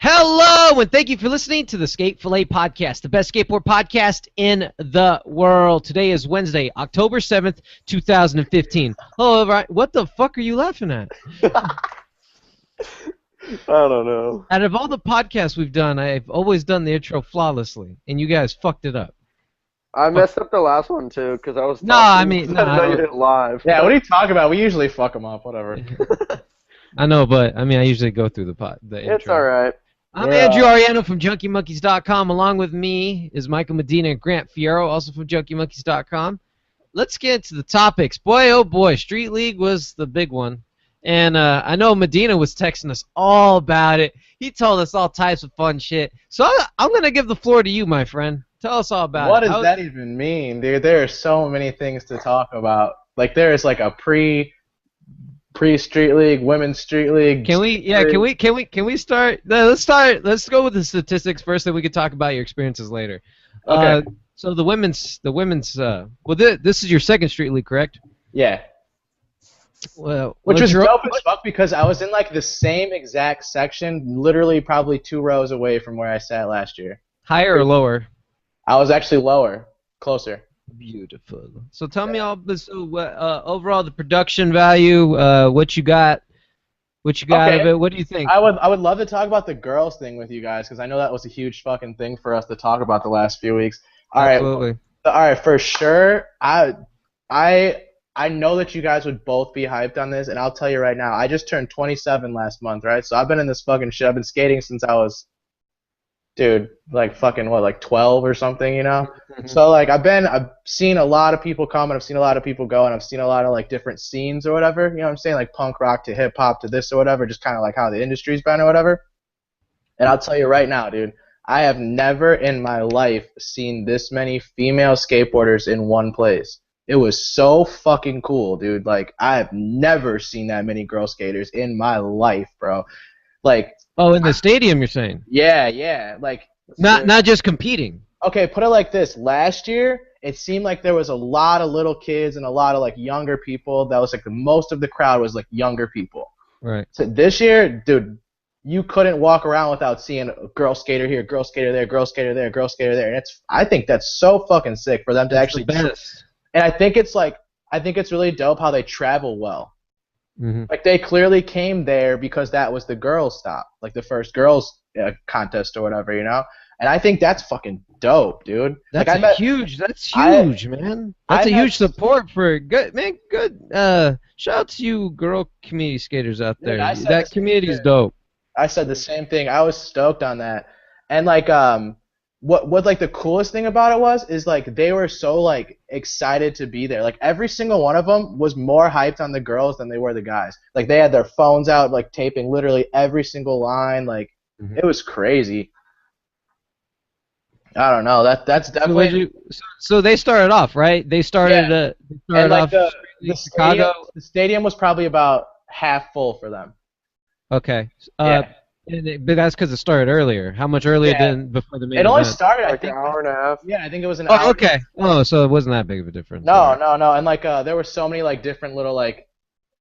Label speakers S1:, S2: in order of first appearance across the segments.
S1: Hello, and thank you for listening to the Skate Fillet podcast, the best skateboard podcast in the world. Today is Wednesday, October 7th, 2015. Hello, everyone. What the fuck are you laughing at?
S2: I don't know.
S1: Out of all the podcasts we've done, I've always done the intro flawlessly, and you guys fucked it up.
S2: I messed up the last one too because I was.
S1: No, I mean, no,
S2: I did it live.
S3: Yeah, what are you talking about? We usually fuck them up, whatever.
S1: I know, but I mean, I usually go through the intro.
S2: It's all right.
S1: I'm Andrew Ariano from JunkieMonkeys.com. Along with me is Michael Medina and Grant Fierro, also from JunkieMonkeys.com. Let's get into the topics. Boy, oh boy, Street League was the big one. And I know Medina was texting us all about it. He told us all types of fun shit. So I'm going to give the floor to you, my friend. Tell us all about
S3: What
S1: it.
S3: does that even mean, dude? There are so many things to talk about. Like, there is like a pre-Street League, women's Street League.
S1: Can we start? Let's go with the statistics first, then we can talk about your experiences later.
S3: Okay.
S1: So the women's. Well, this is your second Street League, correct?
S3: Yeah.
S1: Well,
S3: Which was dope as fuck because I was in like the same exact section, literally probably 2 rows away from where I sat last year.
S1: Higher or lower?
S3: I was actually lower, closer.
S1: Beautiful. So tell me all. So overall, the production value, what you got of it. What do you think?
S3: I would love to talk about the girls thing with you guys because I know that was a huge fucking thing for us to talk about the last few weeks.
S1: Absolutely.
S3: All right, for sure. I know that you guys would both be hyped on this, and I'll tell you right now. I just turned 27 last month, right? So I've been in this fucking shit. I've been skating since I was, dude, like fucking what, like 12 or something, you know? So like I've seen a lot of people come and I've seen a lot of people go and I've seen a lot of like different scenes or whatever, you know what I'm saying? Like punk rock to hip hop to this or whatever, just kind of like how the industry's been or whatever. And I'll tell you right now, dude, I have never in my life seen this many female skateboarders in one place. It was so fucking cool, dude. Like I have never seen that many girl skaters in my life, bro. Like,
S1: oh, in the stadium, you're saying?
S3: Yeah. Like
S1: not just competing.
S3: Okay, put it like this. Last year, it seemed like there was a lot of little kids and a lot of like younger people. That was like the most of the crowd was like younger people.
S1: Right.
S3: So this year, dude, you couldn't walk around without seeing a girl skater here, girl skater there, girl skater there, girl skater there. And I think that's so fucking sick for them to actually. And I think it's really dope how they travel well.
S1: Mm-hmm.
S3: Like they clearly came there because that was the girls' stop, like the first girls contest or whatever, you know. And I think that's fucking dope, dude.
S1: That's
S3: like,
S1: huge, man. That's a huge support for good. Shout out to you, girl community skaters out there.
S3: Dude,
S1: that community is dope.
S3: I said the same thing. I was stoked on that. And like what like the coolest thing about it is like they were so like excited to be there. Like every single one of them was more hyped on the girls than they were the guys. Like they had their phones out, like taping literally every single line. Like It was crazy. I don't know. That's definitely.
S1: So they started off, right? They started.
S3: The stadium was probably about half full for them.
S1: Okay.
S3: Yeah.
S1: But that's because it started earlier. How much earlier than before the main event?
S3: It only started,
S2: like, I think, an hour and a half.
S3: Yeah, I think it was an hour.
S1: Oh, okay. Oh, so it wasn't that big of a difference.
S3: No. And like there were so many like different little like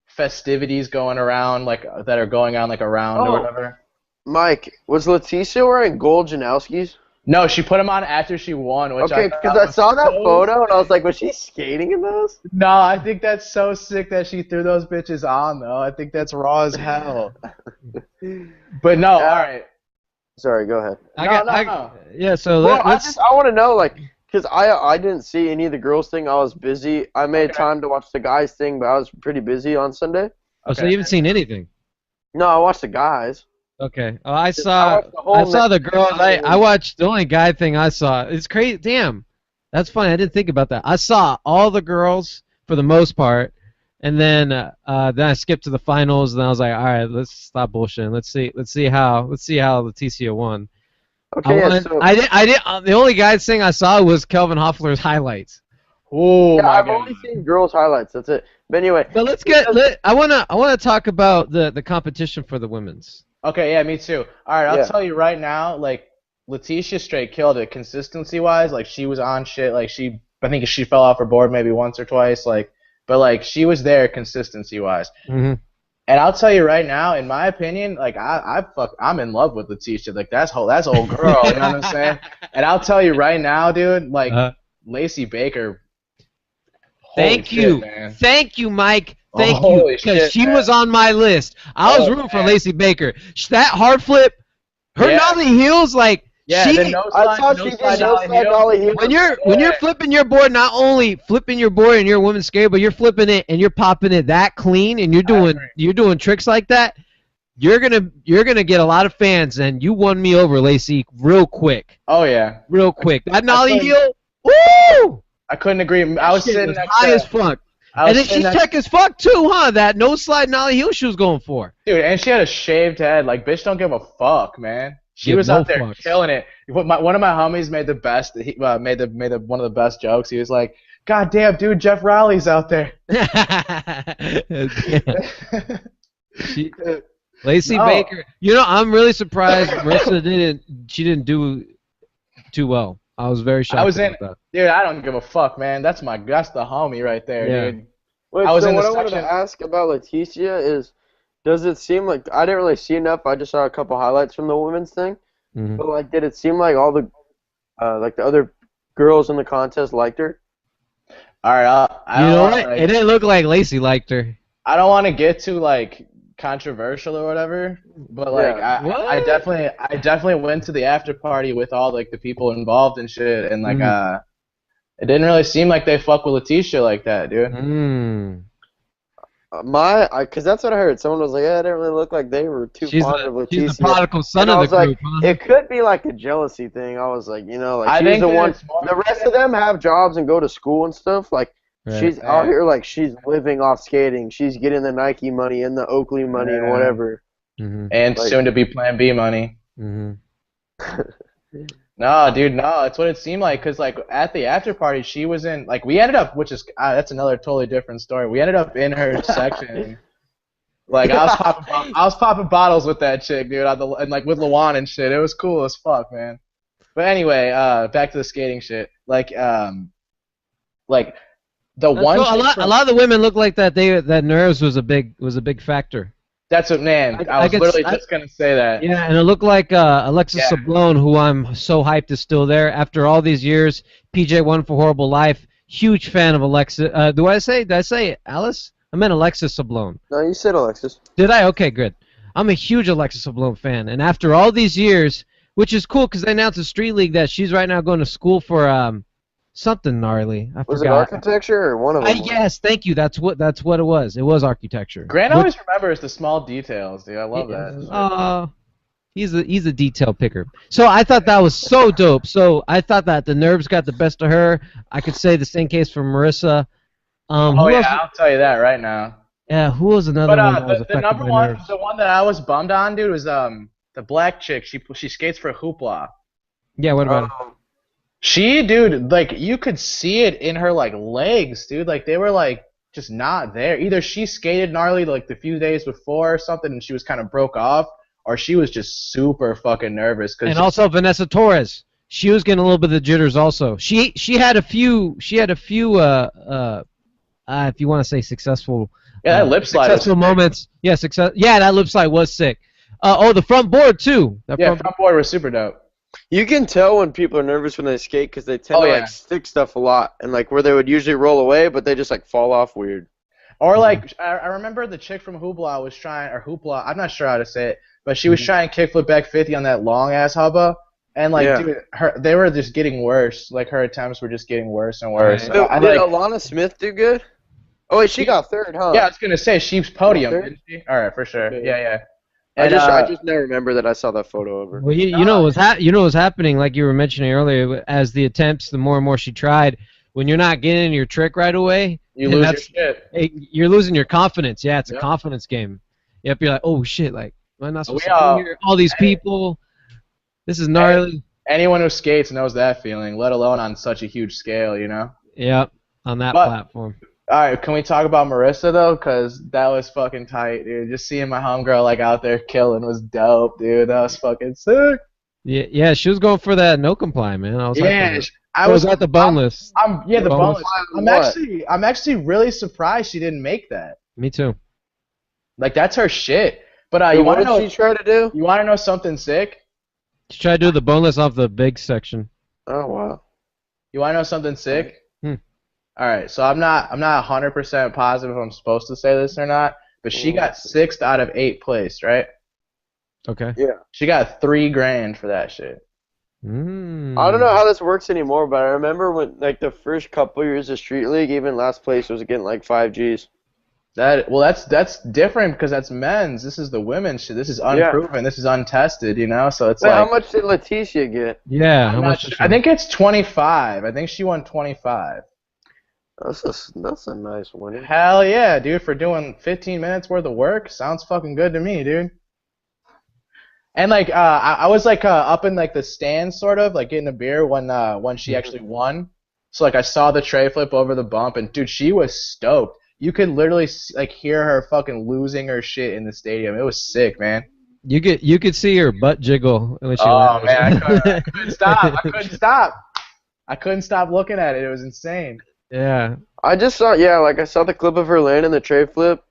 S3: festivities going around, like that are going on like around or whatever.
S2: Mike, was Leticia wearing gold Janowskis?
S3: No, she put them on after she won. Which
S2: okay, because I saw that photo and I was like, was she skating in those?
S3: No, I think that's so sick that she threw those bitches on, though. I think that's raw as hell. But no, all right.
S2: Sorry, go ahead.
S1: Yeah, so
S2: let's. I want to know, like, because I didn't see any of the girls thing. I was busy. I made time to watch the guys thing, but I was pretty busy on Sunday.
S1: Oh, so you haven't seen anything?
S2: No, I watched the guys.
S1: Okay. Oh, I saw the girls. I watched the only guy thing I saw. It's crazy. Damn. That's funny. I didn't think about that. I saw all the girls for the most part, and then I skipped to the finals, and I was like, all right, let's stop bullshitting. Let's see how Leticia won.
S2: Okay.
S1: The only guys thing I saw was Kelvin Hoefler's highlights.
S3: Oh
S2: yeah,
S3: my
S2: I've
S3: God.
S2: only seen girls highlights. That's it. But anyway.
S1: But I wanna talk about the competition for the women's.
S3: Okay, yeah, me too. All right, I'll tell you right now, like, Leticia straight killed it consistency-wise. Like, she was on shit. Like, I think she fell off her board maybe once or twice. Like, but, like, she was there consistency-wise.
S1: Mm-hmm.
S3: And I'll tell you right now, in my opinion, like I'm in love with Letitia. Like that's old girl. You know what I'm saying? And I'll tell you right now, dude. Like Lacey Baker.
S1: Thank you,
S3: man.
S1: Thank you, Mike. Thank you, because she was on my list. I was rooting for Lacey Baker. That hard flip, her nollie heels, like.
S3: Yeah,
S2: I thought she did no slide nollie heel.
S1: When you're flipping your board, not only flipping your board and you're a women's skater, but you're flipping it and you're popping it that clean, and you're doing tricks like that, you're gonna get a lot of fans, and you won me over, Lacey, real quick.
S3: Oh yeah,
S1: real quick. That nollie heel, woo!
S3: I couldn't agree. I was sitting
S1: high as fuck. And then she's check as fuck too, huh? That no slide nollie heel she was going for.
S3: Dude, and she had a shaved head. Like, bitch, don't give a fuck, man. She was out there killing it. One of my homies made the best. He made one of the best jokes. He was like, "God damn, dude, Jeff Rowley's out there."
S1: Lacey Baker. You know, I'm really surprised Marissa didn't do too well. I was very shocked about that.
S3: Dude, I don't give a fuck, man. That's the homie right there, dude.
S2: Wait, what I wanted to ask about Leticia is, does it seem like I didn't really see enough? I just saw a couple highlights from the women's thing, but like, did it seem like all the like the other girls in the contest liked her?
S3: All right,
S1: it didn't look like Lacey liked her.
S3: I don't want to get too like controversial or whatever, but like I definitely went to the after party with all like the people involved and shit, and like it didn't really seem like they fuck with Letitia like that, dude.
S2: Because that's what I heard. Someone was like, "Yeah, it didn't really look like they were too fond of Leticia."
S1: She's the prodigal son of the group. Huh?
S2: It could be like a jealousy thing. I was like, like she's the one. The rest of them have jobs and go to school and stuff. Like she's out here, like she's living off skating. She's getting the Nike money and the Oakley money and whatever.
S3: And like, soon to be Plan B money. No, dude, no. That's what it seemed like. Cause like at the after party, she was in like we ended up, which is that's another totally different story. We ended up in her section. Like I was popping bottles with that chick, dude, and like with Lawan and shit. It was cool as fuck, man. But anyway, back to the skating shit. Like the one.
S1: A lot of the women look like that. That nerves was a big factor.
S3: That's what, man. I was literally just gonna say that.
S1: Yeah, and it looked like Alexis Sablone, who I'm so hyped is still there after all these years. PJ won for Horrible Life. Huge fan of Alexis. Did I say Alice? I meant Alexis Sablone.
S2: No, you said Alexis.
S1: Did I? Okay, good. I'm a huge Alexis Sablone fan, and after all these years, which is cool because they announced in Street League that she's right now going to school for something gnarly. I forgot.
S2: Was it architecture or one of them?
S1: Yes, thank you. That's what it was. It was architecture.
S3: Grant always remembers the small details, dude. I love that.
S1: He's a detail picker. So I thought that was so dope. So I thought that the nerves got the best of her. I could say the same case for Marissa.
S3: I'll tell you that right now.
S1: Yeah, who was another one that was
S3: the number one, nerves? The one that I was bummed on, dude, was the black chick. She skates for Hoopla.
S1: Yeah, what about her?
S3: She, dude, like, you could see it in her, like, legs, dude. Like, they were, like, just not there. Either she skated gnarly, like, the few days before or something, and she was kind of broke off, or she was just super fucking nervous.
S1: And also Vanessa Torres. She was getting a little bit of the jitters also. She had a few, if you want to say successful.
S3: Yeah, that lip slide.
S1: Successful moments. Yeah, that lip slide was sick. The front board, too.
S3: Front board was super dope.
S2: You can tell when people are nervous when they skate because they tend to like stick stuff a lot, and like where they would usually roll away, but they just like fall off weird.
S3: Or like I remember the chick from Hoopla was trying, or Hoopla, I'm not sure how to say it, but she was trying kickflip back 50 on that long ass hubba, and like dude, they were just getting worse. Like her attempts were just getting worse and worse.
S2: Did Alana Smith do good? Oh wait, she got third, huh?
S3: Yeah, I was gonna say she's podium, didn't she? All right, for sure. Yeah.
S2: And, I just never remember that I saw that photo of her.
S1: Well, you know what was happening, like you were mentioning earlier, as the attempts, the more and more she tried. When you're not getting your trick right away,
S3: you lose your shit.
S1: You're losing your confidence. Yeah, it's a confidence game. You have to be like, oh shit, like am I not supposed to be here? All these people, this is gnarly.
S3: Anyone who skates knows that feeling, let alone on such a huge scale, you know.
S1: Yeah, on that platform.
S3: All right, can we talk about Marissa though? Cause that was fucking tight, dude. Just seeing my homegirl like out there killing was dope, dude. That was fucking sick.
S1: Yeah, she was going for that no comply, man. I was
S3: I was
S1: at the boneless.
S3: The boneless. I'm actually really surprised she didn't make that.
S1: Me too.
S3: Like that's her shit. But
S2: Dude,
S3: you want
S2: what
S3: to know?
S2: did she try to do?
S3: You want to know something sick?
S1: Just try to do the boneless off the big section.
S2: Oh wow.
S3: You want to know something sick?
S1: Hmm.
S3: All right, so I'm not 100% positive if I'm supposed to say this or not, but she got 6th out of 8th place, right?
S1: Okay.
S2: Yeah.
S3: She got $3,000 for that shit.
S2: I don't know how this works anymore, but I remember when like the first couple years of Street League, even last place was getting like 5 Gs.
S3: That's different because that's men's. This is the women's shit. This is unproven. Yeah. This is untested, you know. So it's
S2: Wait,
S3: like.
S2: How much did Leticia get?
S1: Yeah, how much?
S3: I think it's 25. I think she won 25.
S2: That's a nice one.
S3: Hell yeah, dude! For doing 15 minutes worth of work, sounds fucking good to me, dude. And like, I was like up in like the stands, sort of like getting a beer when she actually won. So like I saw the tray flip over the bump, and dude, she was stoked. You could literally like hear her fucking losing her shit in the stadium. It was sick, man.
S1: You could see her butt jiggle when she
S3: Oh man, I couldn't stop. I couldn't stop looking at it. It was insane.
S1: Yeah.
S2: I just saw I saw the clip of her landing the tray flip,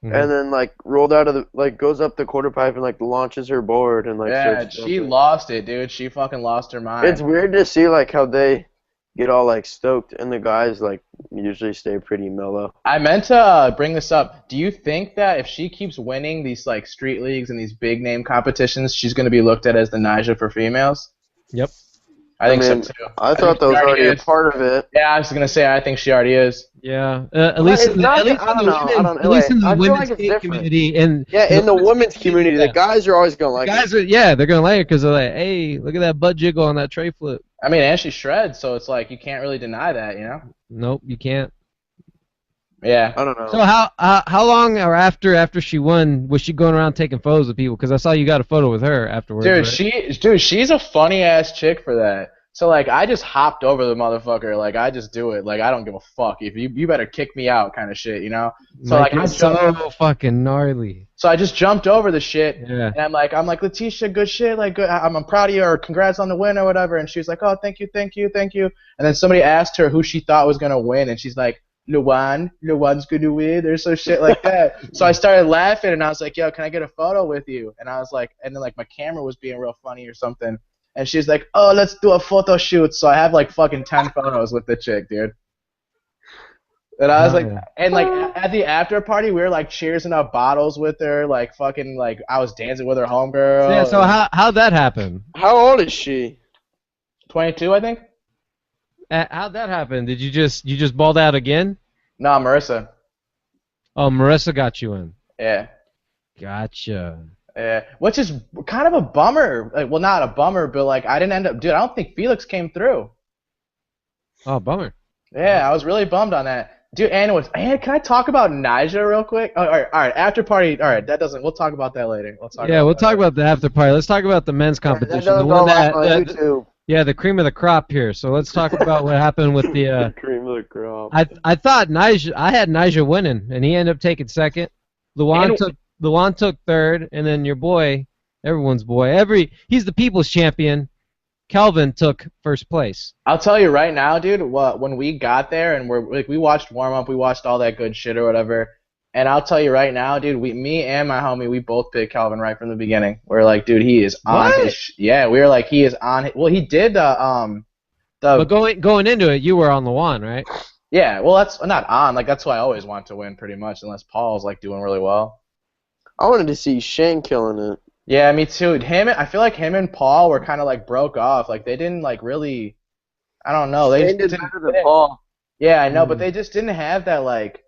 S2: and then like rolled out of the like goes up the quarter pipe and like launches her board and like.
S3: Yeah, she lost it, dude. She fucking lost her mind.
S2: It's weird to see like how they get all like stoked and the guys like usually stay pretty mellow.
S3: I meant to bring this up. Do you think that if she keeps winning these like street leagues and these big name competitions, she's going to be looked at as the Nyjah for females?
S1: Yep.
S3: I think so too.
S2: I thought that was already a part of it.
S3: Yeah, I was going to say I think she already is.
S1: Yeah. At least in the women's skate community and
S2: in the women's community, the guys are always going to like
S1: guys it. They're going to like it because they're like, hey, look at that butt jiggle on that tray flip.
S3: I mean, and she shreds, so it's like you can't really deny that, you know?
S1: Nope, you can't.
S3: Yeah.
S2: I don't know.
S1: So how long or after she won was she going around taking photos with people? Because I saw you got a photo with her afterwards.
S3: Dude, she's a funny ass chick for that. So like I just hopped over the motherfucker, like I just do it, like I don't give a fuck. If you better kick me out, kind of shit, you know. So like
S1: it's so fucking gnarly.
S3: So I just jumped over the shit,
S1: yeah.
S3: And I'm like Leticia, good shit, like good, I'm proud of you, or congrats on the win or whatever. And she was like, oh, thank you. And then somebody asked her who she thought was gonna win, and she's like, Luan's gonna win, or some shit like that. So I started laughing, and I was like, yo, can I get a photo with you? And I was like, and then like my camera was being real funny or something. And she's like, oh, let's do a photo shoot. So I have like fucking 10 photos with the chick, dude. And I was and like at the after party, we were like cheersing up bottles with her, like fucking like I was dancing with her homegirl.
S1: Yeah. So how'd that happen?
S2: How old is she?
S3: 22, I think.
S1: How'd that happen? Did you just balled out again?
S3: No, Marissa.
S1: Oh, Marissa got you in.
S3: Yeah.
S1: Gotcha.
S3: Yeah, which is kind of a bummer. Like, well, not a bummer, but like I didn't end up. Dude, I don't think Felix came through.
S1: Oh, bummer.
S3: Yeah, I was really bummed on that. Dude, can I talk about Nyjah real quick? Oh, all right, after party. All right, that doesn't. We'll talk about that later. We'll talk about the after party.
S1: Let's talk about the men's competition.
S2: The one
S1: the cream of the crop here. So let's talk about what happened with the
S2: cream of the crop.
S1: I thought I had Nyjah winning, and he ended up taking second. Luan took third, and then your boy, everyone's boy, he's the people's champion. Kelvin took first place.
S3: I'll tell you right now, dude. When we got there and we watched warm up, we watched all that good shit or whatever. And I'll tell you right now, dude. Me and my homie, we both picked Kelvin right from the beginning. We're like, dude, he is on his. Yeah, we were like, he is on. Well, he did But
S1: going into it, you were on Luan, right?
S3: Yeah. Well, that's not on. Like that's why I always want to win, pretty much, unless Paul's like doing really well.
S2: I wanted to see Shane killing it. Yeah,
S3: me too. I feel like him and Paul were kind of like broke off. Like they didn't like really. I don't know.
S2: Shane did better than Paul.
S3: Yeah, I know, but they just didn't have that like.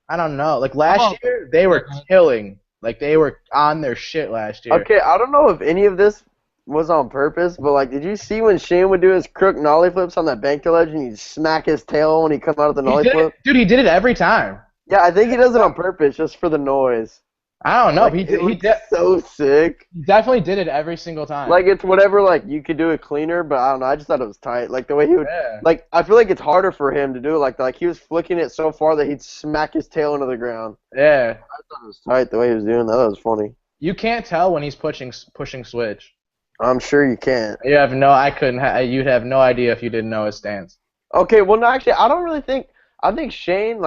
S3: I don't know. Like last year, they were killing. Like they were on their shit last year.
S2: Okay, I don't know if any of this was on purpose, but like, did you see when Shane would do his crook nollie flips on that bank ledge and he'd smack his tail when he come out of the nollie flip?
S3: Dude, he did it every time.
S2: Yeah, I think he does it on purpose, just for the noise.
S3: I don't know.
S2: Like, he so sick.
S3: He definitely did it every single time.
S2: Like it's whatever. Like you could do it cleaner, but I don't know. I just thought it was tight. Like the way he would. Yeah. Like I feel like it's harder for him to do it. Like he was flicking it so far that he'd smack his tail into the ground.
S3: Yeah.
S2: I thought it was tight the way he was doing that. That was funny.
S3: You can't tell when he's pushing switch.
S2: I'm sure you can't.
S3: You have no. I couldn't. You'd have no idea if you didn't know his stance.
S2: Okay. Well, no. Actually, I don't really think. I think Shane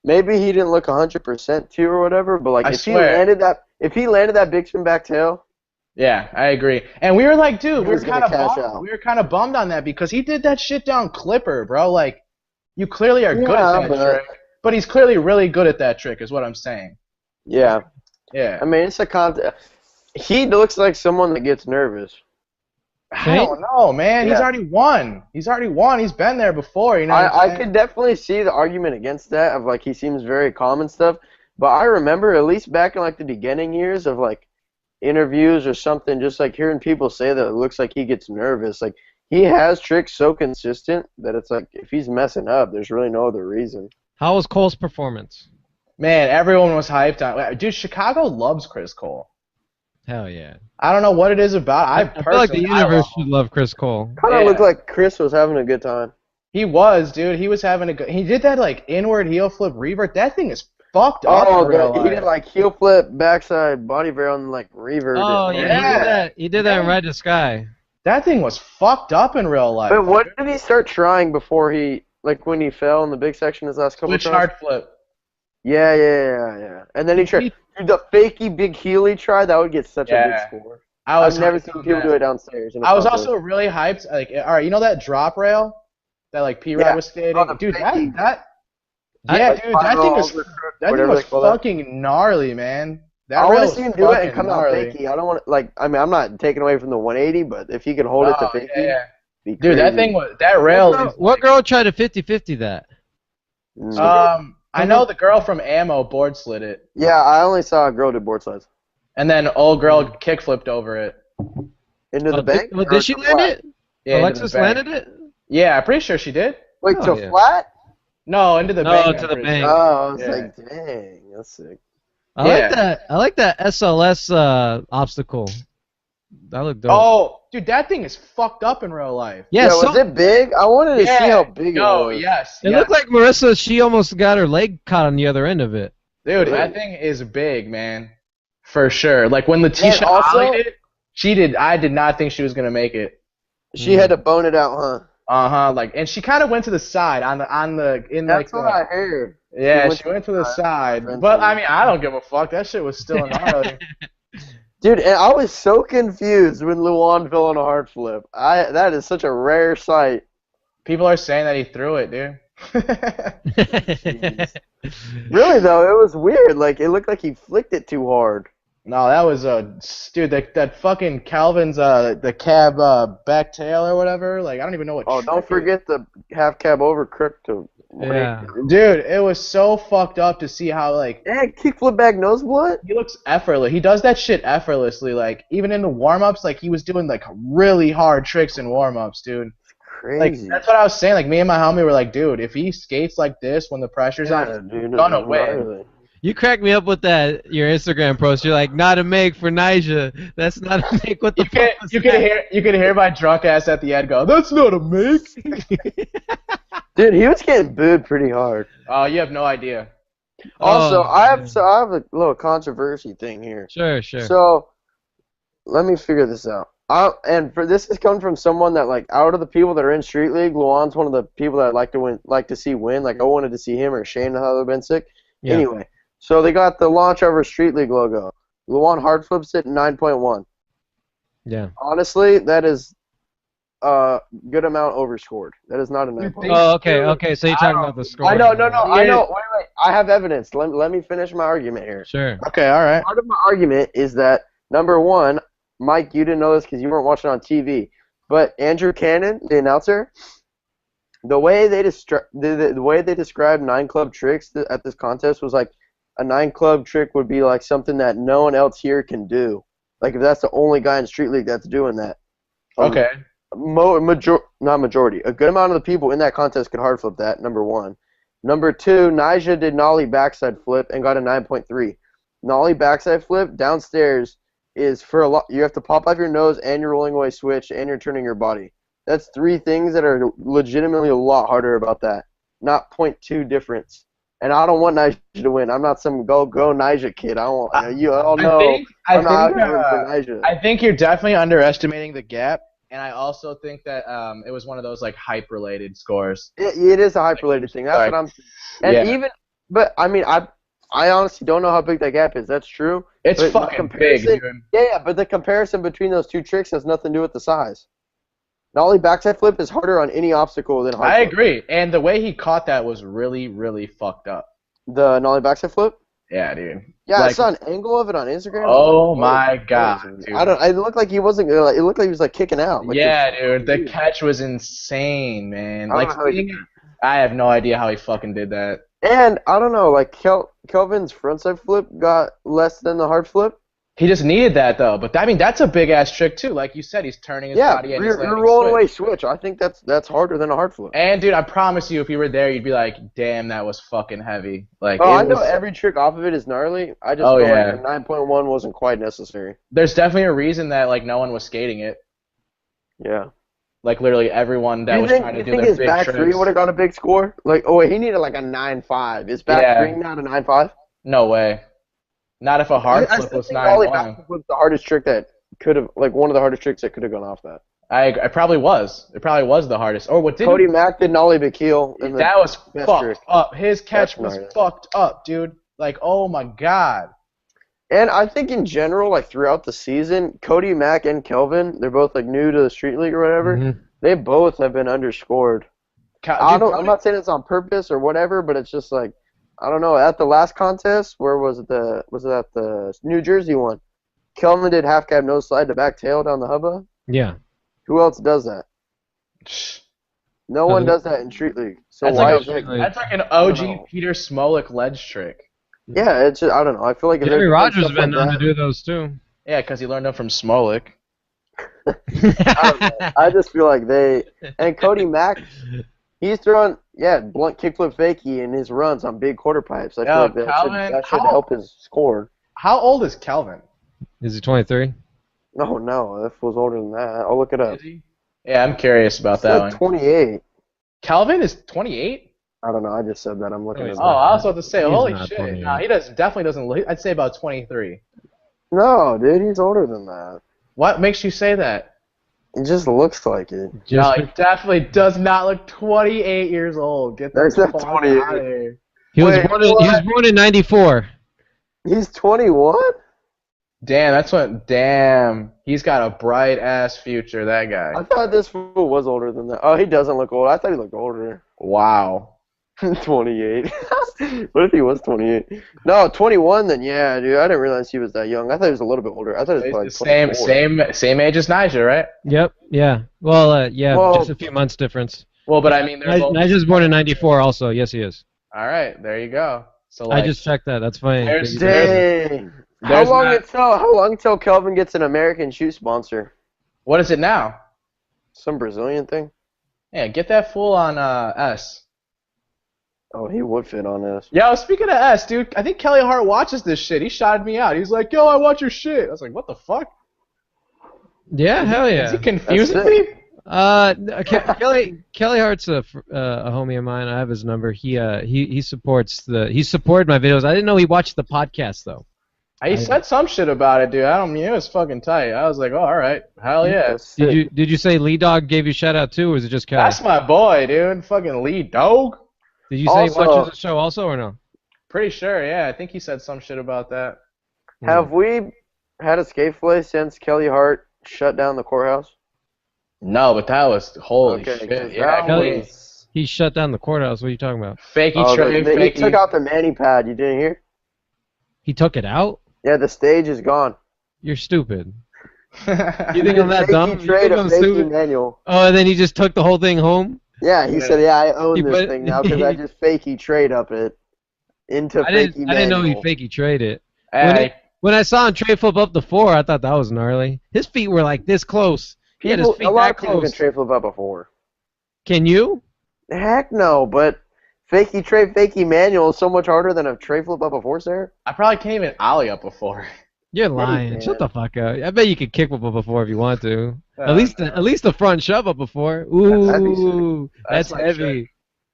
S2: maybe he didn't look 100% too or whatever, but like
S3: I
S2: if
S3: swear.
S2: he landed that big spin back tail,
S3: Yeah, I agree. And we were like, dude,
S2: he was gonna cash out.
S3: we were kind of bummed on that because he did that shit down Clipper, bro. Like, you clearly are good at that trick, but he's clearly really good at that trick, is what I'm saying.
S2: Yeah.
S3: Yeah.
S2: I mean, it's a contest. He looks like someone that gets nervous.
S3: I don't know, man.
S2: Yeah.
S3: He's already won. He's been there before, you know.
S2: I could definitely see the argument against that of like he seems very calm and stuff. But I remember at least back in like the beginning years of like interviews or something, just like hearing people say that it looks like he gets nervous. Like he has tricks so consistent that it's like if he's messing up, there's really no other reason.
S1: How was Cole's performance?
S3: Man, everyone was hyped on. Dude, Chicago loves Chris Cole.
S1: Hell yeah.
S3: I don't know what it is about.
S1: I feel like the universe should love Chris Cole.
S2: Kind of looked like Chris was having a good time.
S3: He was, dude. He was having a good. He did that like inward heel flip revert. That thing is fucked up.
S2: He did like heel flip, backside body barrel, and like revert.
S1: Oh yeah, he did that in Ride to Sky.
S3: That thing was fucked up in real life.
S2: But what did he start trying before he when he fell in the big section his last couple
S3: Switch
S2: times?
S3: hard flip.
S2: Yeah. And then he tried the fakey big heel he tried. That would get such a big score. I've never seen people do it downstairs.
S3: I was also really hyped. Like, all right, you know that drop rail that like P-Rod was skating, dude. That thing was fucking gnarly, man.
S2: I want to see him do it and come out fakey. I don't want to I'm not taking away from the 180, but if he could hold it to fakey,
S3: dude, that rail.
S1: What girl tried to 50-50 that?
S3: I know the girl from Ammo board slid it.
S2: Yeah, I only saw a girl do board slides.
S3: And then old girl kick flipped over it.
S2: Into the bank?
S1: Did she land it?
S3: Yeah,
S1: Alexis landed it?
S3: Yeah, I'm pretty sure she did.
S2: Wait, flat?
S3: No, into the bank.
S1: No, to the bank.
S2: Oh, I was like, dang, that's sick.
S1: I like that SLS obstacle. That looked dope.
S3: Oh, dude, that thing is fucked up in real life.
S2: Yeah, was it big? I wanted to see how big it was.
S3: Oh, yes.
S1: It looked like Marissa, she almost got her leg caught on the other end of it.
S3: Dude, that thing is big, man. For sure. Like when Letitia ollied it, I did not think she was gonna make it.
S2: She had to bone it out, huh?
S3: Uh-huh. Like, and she kind of went to the side
S2: That's what I heard.
S3: Yeah, she went to the side. But I mean, I don't give a fuck. That shit was still gnarly.
S2: Dude, and I was so confused when Luan fell on a hard flip. That is such a rare sight.
S3: People are saying that he threw it, dude.
S2: Really though, it was weird. Like it looked like he flicked it too hard.
S3: No, that was dude. That fucking Calvin's the cab back tail or whatever. Like I don't even know what.
S2: Oh, don't forget the half cab over crook to.
S1: Yeah.
S3: Dude, it was so fucked up to see how like.
S2: Yeah, kickflip back nose blunt.
S3: He looks effortless. He does that shit effortlessly. Like even in the warm ups, like he was doing like really hard tricks in warm ups, dude.
S2: Crazy.
S3: Like that's what I was saying. Like me and my homie were like, dude, if he skates like this when the pressure's on, he's gonna win.
S1: You cracked me up with that your Instagram post. You're like, not a make for Nyjah. That's not a make. What the fuck?
S3: You can hear my drunk ass at the end go, that's not a make.
S2: Dude, he was getting booed pretty hard.
S3: Oh, you have no idea.
S2: Also, I have a little controversy thing here.
S1: Sure.
S2: So, let me figure this out. This is coming from someone that like out of the people that are in Street League, Luan's one of the people that I'd like to see win. Like I wanted to see him or Shane how they've been sick. Yeah. Anyway, so they got the launch over Street League logo. Luan hard flips it 9.1.
S1: Yeah.
S2: Honestly, that is a good amount overscored. That is not a 9.1.
S1: Oh, okay. So you're talking about the score.
S2: I know. Wait. I have evidence. Let me finish my argument here.
S1: Sure.
S3: Okay, all right.
S2: Part of my argument is that number one, Mike, you didn't know this because you weren't watching on TV, but Andrew Cannon, the announcer, the way they described 9 club tricks at this contest was like a 9 club trick would be like something that no one else here can do. Like if that's the only guy in Street League that's doing that.
S3: Okay.
S2: Not majority. A good amount of the people in that contest could hard flip that, number one. Number two, Nyjah did nollie backside flip and got a 9.3. Nollie backside flip downstairs is for a lot. You have to pop off your nose and you're rolling away switch and you're turning your body. That's 3 things that are legitimately a lot harder about that. Not 0.2 difference. And I don't want Nyjah to win. I'm not some go Nyjah kid. I don't want you all know.
S3: I think you're definitely underestimating the gap. And I also think that it was one of those like hype-related scores.
S2: It is a hype-related thing. That's what I'm saying. And But I mean, I honestly don't know how big that gap is. That's true.
S3: It's
S2: But
S3: fucking big, dude.
S2: Yeah, but the comparison between those two tricks has nothing to do with the size. Nollie backside flip is harder on any obstacle than hard
S3: I
S2: flip.
S3: agree, and the way he caught that was really, really fucked up.
S2: The nollie backside flip?
S3: Yeah, dude.
S2: Yeah,
S3: Like,
S2: I saw an angle of it on Instagram.
S3: oh
S2: Like,
S3: my god, dude.
S2: I don't. It looked like he wasn't. It looked like he was like kicking out. Like
S3: Yeah, dude. The catch was insane, man.
S2: I
S3: Like,
S2: don't know how he did
S3: I have no idea how he fucking did that.
S2: And I don't know, like Kelvin's frontside flip got less than the hard flip.
S3: He just needed that though. But I mean, that's a big ass trick too. Like you said, he's turning his body and he's
S2: you're
S3: landing
S2: rolling away
S3: switch.
S2: switch. I think that's harder than a hard flip.
S3: And dude, I promise you, if you were there, you'd be like, "Damn, that was fucking heavy." Like,
S2: Oh, I know every trick off of it is gnarly. I just feel like the 9.1 wasn't quite necessary.
S3: There's definitely a reason that like no one was skating it.
S2: Yeah.
S3: Like literally everyone that was trying to do their
S2: his
S3: big
S2: back
S3: tricks.
S2: three would have got a big score? Like, oh wait, he needed like a 9.5. Is back three not a 9.5?
S3: No way. Not if a hard flip was 9.1.
S2: Back flip was the hardest trick that could have, like one of the hardest tricks that could have gone off that.
S3: I probably was. It probably was the hardest. Or what did
S2: Cody Mack did nollie bakeel.
S3: That was fucked
S2: trick.
S3: up. His catch was fucked up, dude. Like, oh my god.
S2: And I think in general, like throughout the season, Cody Mack and Kelvin, they're both like new to the Street League or whatever. Mm-hmm. They both have been underscored. I'm not saying it's on purpose or whatever, but it's just like, I don't know. At the last contest, where was it at the New Jersey one? Kelvin did half cab nose slide to back tail down the hubba.
S1: Yeah.
S2: Who else does that? No one does that in Street League. So
S3: that's like an OG Peter Smolik ledge trick.
S2: Yeah, it's just, I don't know. I feel like
S1: Jerry Rogers has been known to do those too.
S3: Yeah, because he learned them from Smolik.
S2: I just feel like and Cody Mack, he's throwing blunt kickflip fakie in his runs on big quarter pipes. I feel like that should help his score.
S3: How old is Kelvin?
S1: Is he 23?
S2: No, that was older than that. I'll look it up.
S3: Is he? Yeah, I'm curious about that one.
S2: 28.
S3: Kelvin is 28?
S2: I don't know. I just said that. I'm looking at it.
S3: Oh, I was about to say, holy shit.
S1: 28.
S3: No, he definitely doesn't look. I'd say about 23.
S2: No, dude, he's older than that.
S3: What makes you say that?
S2: It just looks like it.
S3: No, he definitely does not look 28 years old. Get the fuck out of here.
S1: He was born in 94.
S2: He's 21?
S3: Damn, he's got a bright ass future, that guy.
S2: I thought this fool was older than that. Oh, he doesn't look old. I thought he looked older.
S3: Wow.
S2: 28. What if he was 28? No, 21 then, yeah, dude. I didn't realize he was that young. I thought he was a little bit older. I thought he was probably 24.
S3: Same age as Nyjah, right?
S1: Yep, yeah. Well, just a few months difference.
S3: Well, but I mean,
S1: Nyjah's born in 94 also. Yes, he is.
S3: All right, there you go. So
S1: I just checked that. That's funny.
S2: Dang. How long until Kelvin gets an American shoe sponsor?
S3: What is it now?
S2: Some Brazilian thing?
S3: Yeah, get that fool on S.
S2: Oh, he would fit on S.
S3: Yo, speaking of S, dude, I think Kelly Hart watches this shit. He shouted me out. He's like, yo, I watch your shit. I was like, what the fuck?
S1: Yeah, hell yeah.
S3: Is he confusing me?
S1: Kelly Hart's a homie of mine. I have his number. He supported my videos. I didn't know he watched the podcast though.
S3: He said some shit about it, dude. It was fucking tight. I was like, oh, all right, hell yeah.
S1: Did you say Lee Dog gave you a shout out too, or was it just Kelly?
S3: That's my boy, dude. Fucking Lee Dog.
S1: Did you say he watches the show also or no?
S3: Pretty sure, yeah. I think he said some shit about that.
S2: Have we had a skate fillet since Kelly Hart shut down the courthouse?
S3: No, but that was holy shit. Yeah,
S1: he shut down the courthouse. What are you talking about?
S2: He took out the mani pad. You didn't hear?
S1: He took it out?
S2: Yeah, the stage is gone.
S1: You're stupid. You think I'm that dumb? You think I'm stupid?
S2: Manual.
S1: Oh, and then he just took the whole thing home?
S2: Yeah, he said, I own this thing now because I just fakey trade up it into fakey manual.
S1: I didn't know he fakey traded it. When I saw him trade flip up the 4, I thought that was gnarly. His feet were like this close. He had his feet that close. A lot of people can
S2: trade flip up a 4.
S1: Can you?
S2: Heck no, but fakey trade, fakey manual is so much harder than a trade flip up a 4 there.
S3: I probably can't even ollie up a 4.
S1: You're lying. Shut the fuck up. I bet you could kick up a 4 if you want to. At least the front shove up a 4. Ooh, that's heavy.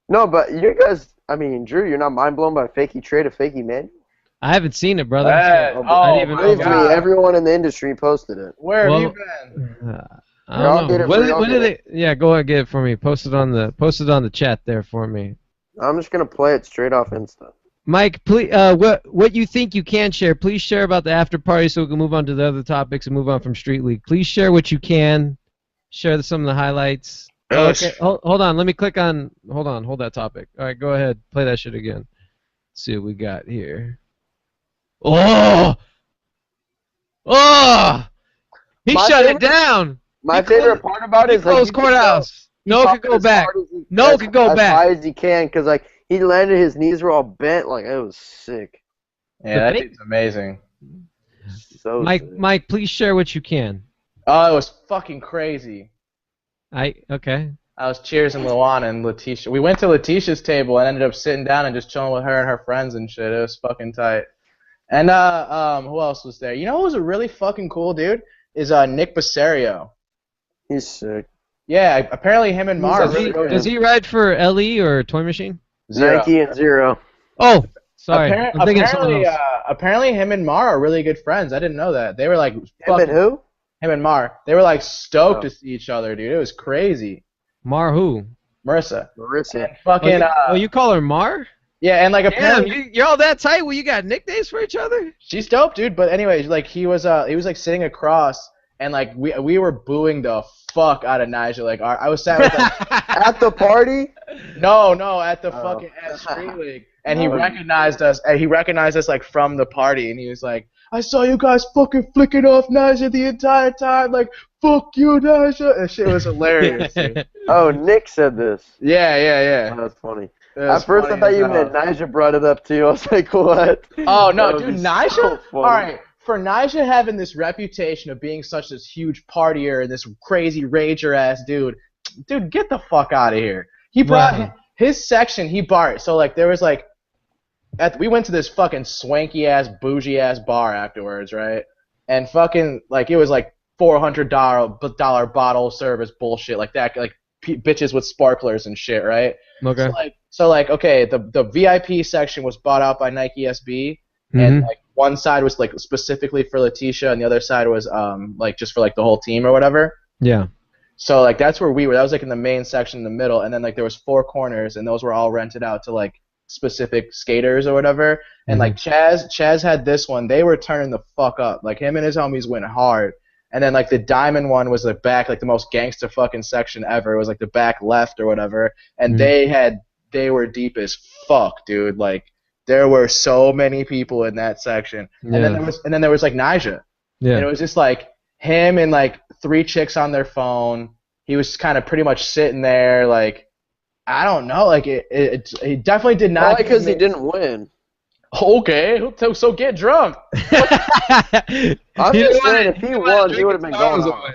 S2: No, but you guys, Drew, you're not mind blown by fakey trade of fakey manual?
S1: I haven't seen it, brother.
S2: I didn't even know. Everyone in the industry posted it.
S3: Where have you been?
S1: I don't know. When did it? Yeah, go ahead, get it for me. Post it on the chat there for me.
S2: I'm just gonna play it straight off Insta.
S1: Mike, please, what you think you can share, please share about the after party so we can move on to the other topics and move on from Street League. Please share what you can. Share some of the highlights. Oh, okay, hold on. Let me click on. Hold that topic. All right, go ahead. Play that shit again. Let's see what we got here. Oh! Oh! He shut it down.
S2: My favorite part about it is like
S1: closed courthouse. No it could go back. No it could go back.
S2: As high as he can, because like he landed, his knees were all bent. Like it was sick.
S3: Yeah, that dude's amazing.
S2: So
S1: Mike, please share what you can.
S3: Oh, it was fucking crazy.
S1: Okay.
S3: I was cheersing Luana and Letitia. We went to Letitia's table and ended up sitting down and just chilling with her and her friends and shit. It was fucking tight. And who else was there? You know who was a really fucking cool dude? Is Nick Basario.
S2: He's sick.
S3: Yeah, apparently him and Mar.
S1: Does he ride for LE or Toy Machine?
S2: Nike and Zero.
S1: Oh, sorry. I'm thinking someone else.
S3: Apparently him and Mar are really good friends. I didn't know that. They were like
S2: him and who?
S3: Him and Mar. They were like stoked to see each other, dude. It was crazy.
S1: Mar who?
S3: Marissa.
S2: And
S3: fucking.
S1: You call her Mar?
S3: Yeah, and like apparently
S1: you're all that tight. Well, you got nicknames for each other.
S3: She's dope, dude. But anyways, like he was like sitting across, and like we were booing the fuck out of Nyjah. Like I was sat with like,
S2: at the party.
S3: No, at the fucking Street League, and he recognized us. And he recognized us like from the party, and he was like, "I saw you guys fucking flicking off Nyjah the entire time. Like, fuck you, Nyjah." And shit was hilarious. Dude.
S2: Oh, Nick said this.
S3: Yeah.
S2: Oh, that's funny. At first, I thought you meant Nyjah brought it up too. I was like, what?
S3: Oh, no, dude, Nyjah?
S2: So
S3: all right, for Nyjah having this reputation of being such this huge partier and this crazy rager-ass dude, get the fuck out of here. He brought his section, he brought. So, like, there was, like, we went to this fucking swanky-ass, bougie-ass bar afterwards, right? And fucking, like, it was, like, $400 bottle service bullshit like that, like, bitches with sparklers and shit, right?
S1: Okay.
S3: So okay, the VIP section was bought out by Nike SB, and like one side was like specifically for Letitia, and the other side was like just for like the whole team or whatever.
S1: Yeah.
S3: So like that's where we were. That was like in the main section in the middle, and then like there was 4 corners, and those were all rented out to like specific skaters or whatever. And like Chaz had this one. They were turning the fuck up. Like him and his homies went hard. And then, like, the diamond one was the back, like, the most gangster fucking section ever. It was, like, the back left or whatever. And they were deep as fuck, dude. Like, there were so many people in that section. Yeah. And then there was, like, Nyjah. Yeah. And it was just, like, him and, like, 3 chicks on their phone. He was kind of pretty much sitting there, like, I don't know. Like, he definitely did not.
S2: Probably because he didn't win.
S3: Okay, so get drunk.
S2: I'm just saying, if he won, he would have been going off.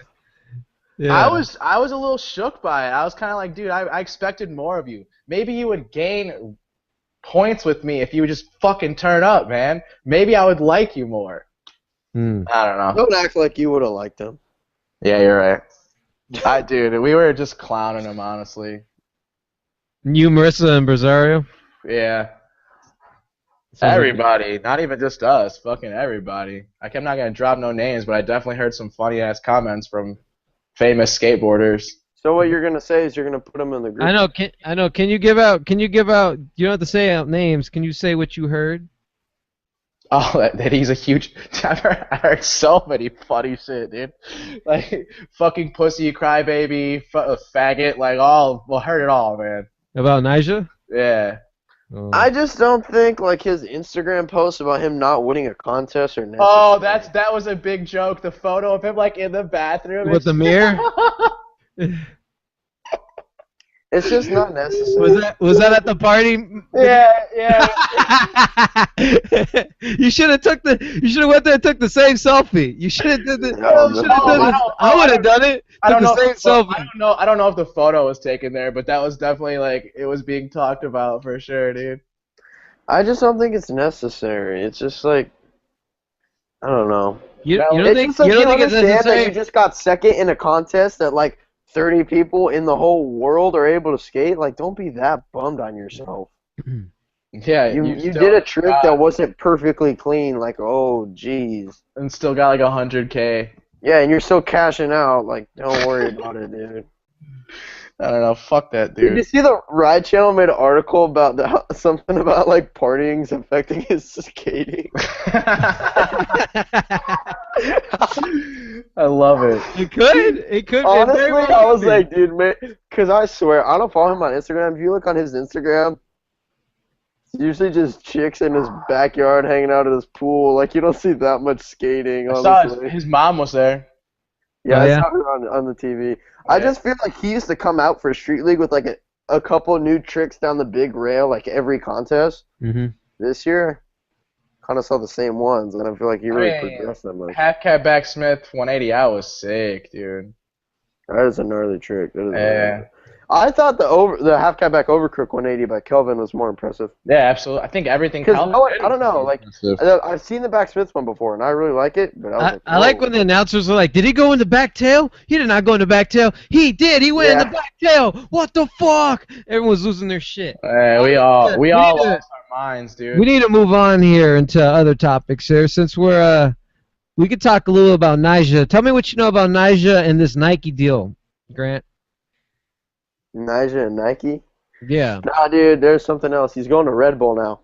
S3: Yeah. I was a little shook by it. I was kind of like, dude, I expected more of you. Maybe you would gain points with me if you would just fucking turn up, man. Maybe I would like you more. I don't know.
S2: Don't act like you would have liked him.
S3: Yeah, you're right. Dude, we were just clowning him, honestly.
S1: You, Marissa, and Brasario?
S3: Yeah. Everybody, not even just us, fucking everybody. I'm not gonna drop no names, but I definitely heard some funny ass comments from famous skateboarders.
S2: So what you're gonna say is you're gonna put them in the group.
S1: I know. Can you give out? You don't have to say out names. Can you say what you heard?
S3: Oh, that he's a huge. I heard so many funny shit, dude. Like fucking pussy, crybaby, faggot, like heard it all, man.
S1: About Nyjah?
S3: Yeah.
S2: Oh. I just don't think like his Instagram posts about him not winning a contest are necessary.
S3: Oh, that was a big joke. The photo of him like in the bathroom
S1: with the mirror.
S2: It's just not necessary.
S1: Was that at the party?
S3: Yeah.
S1: You should have went there and took the same selfie. You should have did the. I would have done it. I don't
S3: know if the photo was taken there, but that was definitely like it was being talked about for sure, dude.
S2: I just don't think it's necessary. It's just like I don't know.
S1: You don't think it's necessary?
S2: That you just got second in a contest that like 30 people in the whole world are able to skate? Like, don't be that bummed on yourself.
S3: Yeah,
S2: you did a trick that wasn't perfectly clean. Like, oh, jeez.
S3: And still got like 100K.
S2: Yeah, and you're still cashing out. Like, don't worry about it, dude.
S3: I don't know. Fuck that,
S2: Did you
S3: dude.
S2: see the Ride Channel made an article about something about like partying's affecting his skating?
S3: I love it.
S1: It could. It could. It
S2: Honestly,
S1: very well
S2: I
S1: could
S2: was
S1: be.
S2: like, dude, man, because I swear, I don't follow him on Instagram. If you look on his Instagram, it's usually just chicks in his backyard hanging out at his pool. Like, you don't see that much skating,
S3: I saw
S2: honestly.
S3: his mom was there.
S2: Yeah,
S1: Oh,
S2: I
S1: yeah?
S2: saw her on the TV.
S3: Oh,
S2: I
S3: yeah.
S2: just feel like he used to come out for Street League with like a couple new tricks down the big rail, like every contest.
S1: Mm-hmm.
S2: This year, kind of saw the same ones, and I feel like he really
S3: I mean,
S2: progressed that much.
S3: half cat back Smith 180 out was sick, dude.
S2: That is a gnarly trick. That is
S3: Yeah.
S2: I thought the half cat back overcrook 180 by Kelvin was more impressive.
S3: Yeah, absolutely. I think everything.
S2: Because
S3: Calvin
S2: I don't know, like
S3: impressive.
S2: I've seen the back Smith one before, and I really like it. But
S1: I like when the announcers are like, "Did he go in the back tail? He did not go in the back tail. He did. He went in the back tail. What the fuck?" Everyone's losing their shit.
S3: We all lost our minds, dude.
S1: We need to move on here into other topics here, since we could talk a little about Nyjah. Tell me what you know about Nyjah and this Nike deal, Grant.
S2: Nyjah and Nike.
S1: Yeah.
S2: Nah, dude, there's something else. He's going to Red Bull now.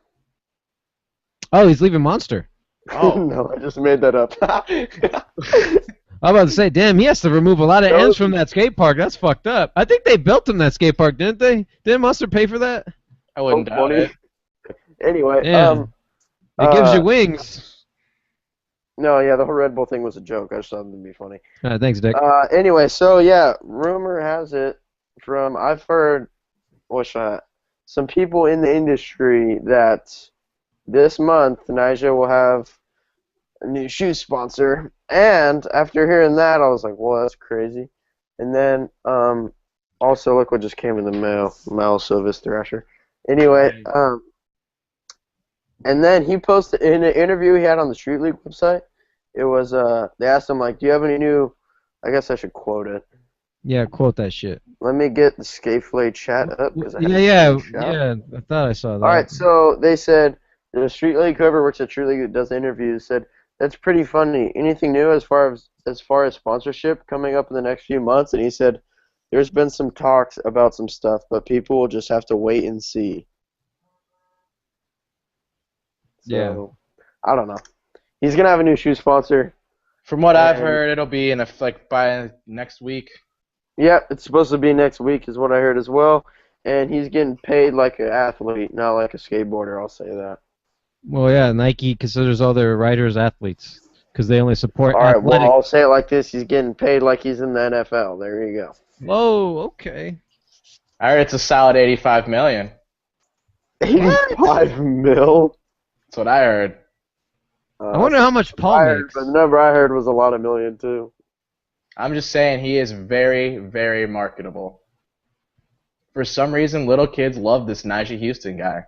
S1: Oh, he's leaving Monster.
S3: Oh.
S2: No, I just made that up.
S1: I'm about to say, damn, he has to remove a lot of ends from that skate park. That's fucked up. I think they built him that skate park, didn't they? Didn't Monster pay for that?
S3: I wouldn't doubt it.
S2: Anyway,
S1: Yeah. It gives you wings.
S2: No, yeah, the whole Red Bull thing was a joke. I just thought it would be funny.
S1: Thanks, Dick.
S2: Anyway, so yeah, rumor has it from I've heard some people in the industry that this month Nyjah will have a new shoe sponsor, and after hearing that, I was like, well, that's crazy. And then also look what just came in the mail, Miles Silvis Thrasher. Anyway, and then he posted in an interview he had on the Street League website. It was they asked him like, do you have any new? I guess I should quote it.
S1: Yeah, quote that shit.
S2: Let me get the Skate Fillet chat up.
S1: Yeah. I thought I saw that.
S2: All right, so they said the Street League, whoever works at Street League that does interviews, said that's pretty funny. Anything new as far as sponsorship coming up in the next few months? And he said there's been some talks about some stuff, but people will just have to wait and see. So,
S1: Yeah.
S2: I don't know. He's gonna have a new shoe sponsor.
S3: From what I've heard, it'll be by next week.
S2: Yeah, it's supposed to be next week, is what I heard as well. And he's getting paid like an athlete, not like a skateboarder. I'll say that.
S1: Well, yeah, Nike considers all their riders athletes because they only support.
S2: All right,
S1: athletic.
S2: well, I'll say it like this: he's getting paid like he's in the NFL. There you go.
S1: Whoa, okay.
S3: I heard it's a solid 85 million.
S2: 85 mil.
S3: That's what I heard.
S1: I wonder how much Paul makes.
S2: But the number I heard was a lot of million too.
S3: I'm just saying he is very, very marketable. For some reason, little kids love this Nyjah Huston guy.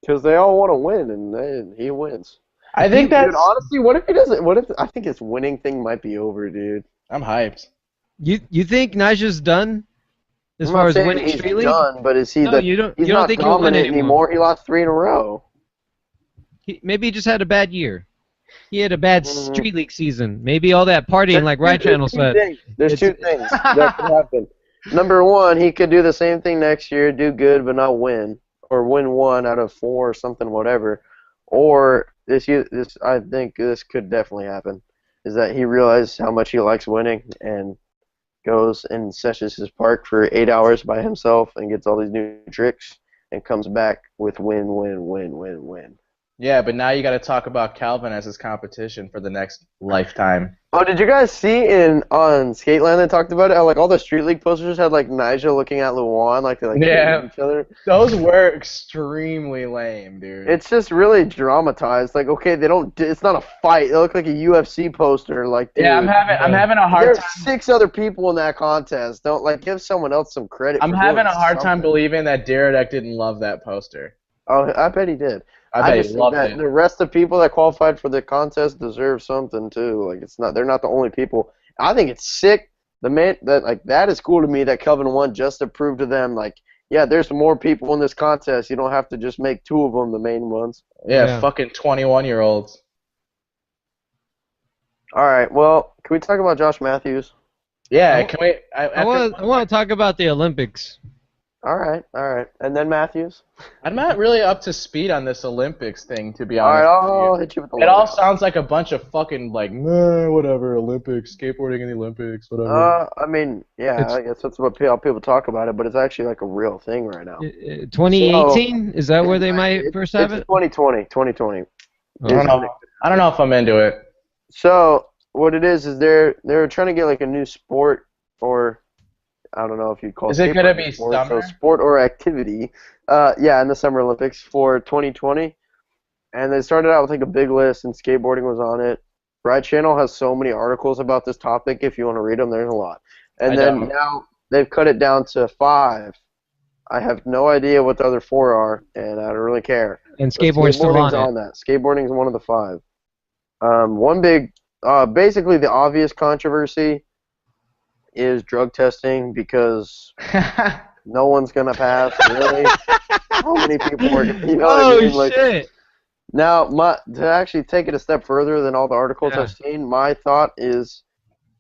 S2: Because they all want to win, and he wins.
S3: I think that's...
S2: Dude, honestly, what if he doesn't? What if I think his winning thing might be over, dude?
S3: I'm hyped.
S1: You think Nyjah's done as
S2: I'm
S1: far
S2: not
S1: as
S2: saying
S1: winning
S2: he's
S1: Street League?
S2: done, but is he?
S1: No, you don't.
S2: He's
S1: You don't
S2: not
S1: think he'll win
S2: dominant anymore. He lost 3 in a row.
S1: Maybe he just had a bad year. He had a bad Street League season. Maybe all that partying, like Ride Channel said.
S2: There's two things that could happen. Number one, he could do the same thing next year, do good but not win, or win 1 out of 4 or something, whatever. Or this, I think this could definitely happen, is that he realizes how much he likes winning and goes and sessions his park for 8 hours by himself and gets all these new tricks and comes back with win, win, win, win, win.
S3: Yeah, but now you got to talk about Kelvin as his competition for the next lifetime.
S2: Oh, did you guys see on Skateland they talked about it? How, like, all the Street League posters had like Nyjah looking at Luan, like they hated each other.
S3: Those were extremely lame, dude.
S2: It's just really dramatized. Like, okay, they don't. It's not a fight. It looked like a UFC poster. Like, dude,
S3: yeah, I'm having a hard time.
S2: There's 6 other people in that contest. Don't give someone else some credit.
S3: I'm having a hard time believing that Diradek didn't love that poster.
S2: Oh, I bet he did.
S3: I bet
S2: just
S3: he loved
S2: think that
S3: it.
S2: the rest of the people that qualified for the contest deserve something too. Like, they're not the only people. I think it's sick. That is cool to me that Kelvin won just to prove to them, like, yeah, there's more people in this contest. You don't have to just make 2 of them the main ones.
S3: Yeah. Fucking 21-year-olds.
S2: All right, well, can we talk about Josh Matthews?
S3: Yeah, can we?
S1: I want to talk about the Olympics.
S2: All right. And then Matthews?
S3: I'm not really up to speed on this Olympics thing, to be
S2: All
S3: honest.
S2: right, I'll hit you with the
S3: It all sounds like a bunch of fucking, like, whatever, Olympics, skateboarding in the Olympics, whatever.
S2: I mean, yeah, I guess that's what how people talk about it, but it's actually like a real thing right now.
S1: 2018? Is that where they might first have it?
S2: 2020. 2020.
S3: I don't know if I'm into it.
S2: So what it is they're trying to get like a new sport, or I don't know if you'd call it.
S3: Is it gonna be
S2: sport,
S3: summer?
S2: So sport or activity. Yeah, in the Summer Olympics for 2020, and they started out with like a big list, and skateboarding was on it. Ride Channel has so many articles about this topic. If you want to read them, there's a lot. And now they've cut it down to 5. I have no idea what the other 4 are, and I don't really care.
S1: And skateboarding's still on
S2: that. Skateboarding's one of the 5. One big, basically the obvious controversy is drug testing, because no one's gonna pass. Really, how many people are? You know what I mean? Like,
S1: shit!
S2: Now, to actually take it a step further than all the articles I've seen, my thought is,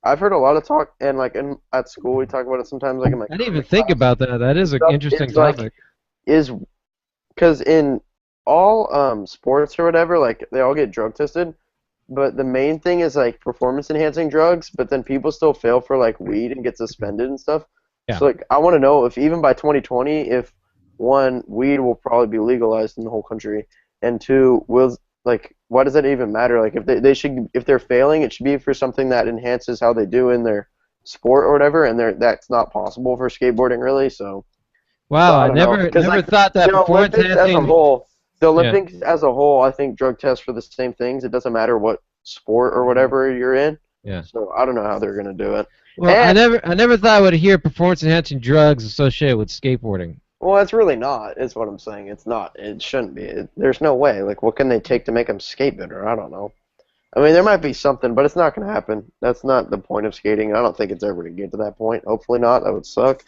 S2: I've heard a lot of talk, and like at school we talk about it sometimes. Like in my
S1: I didn't even think about that. That is an interesting topic.
S2: Is because in all sports or whatever, like they all get drug tested. But the main thing is like performance-enhancing drugs, but then people still fail for like weed and get suspended and stuff. Yeah. So like I want to know if even by 2020, if 1, weed will probably be legalized in the whole country, and 2, why does that even matter? Like if they're failing, it should be for something that enhances how they do in their sport or whatever, and that's not possible for skateboarding really. So.
S1: Wow, I never thought that performance-enhancing.
S2: The Olympics as a whole, I think drug tests for the same things. It doesn't matter what sport or whatever you're in.
S1: Yeah.
S2: So I don't know how they're gonna do it.
S1: Well, I never thought I would hear performance-enhancing drugs associated with skateboarding.
S2: Well, it's really not. Is what I'm saying. It's not. It shouldn't be. There's no way. Like, what can they take to make them skate better? I don't know. I mean, there might be something, but it's not gonna happen. That's not the point of skating. I don't think it's ever gonna get to that point. Hopefully not. That would suck.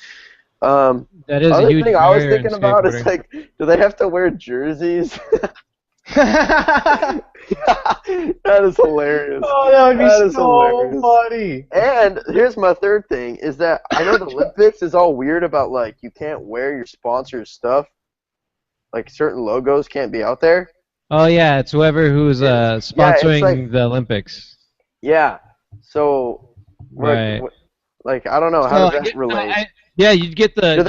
S1: That is a huge
S2: thing I was thinking about is like, do they have to wear jerseys? That is hilarious.
S3: Oh, that would be so funny.
S2: And here's my third thing is that I know the Olympics is all weird about like you can't wear your sponsor's stuff. Like certain logos can't be out there.
S1: Oh yeah, it's whoever who's sponsoring the Olympics.
S2: Yeah. So
S1: right.
S2: Like I don't know how does that relate.
S1: Yeah, you'd get the you'd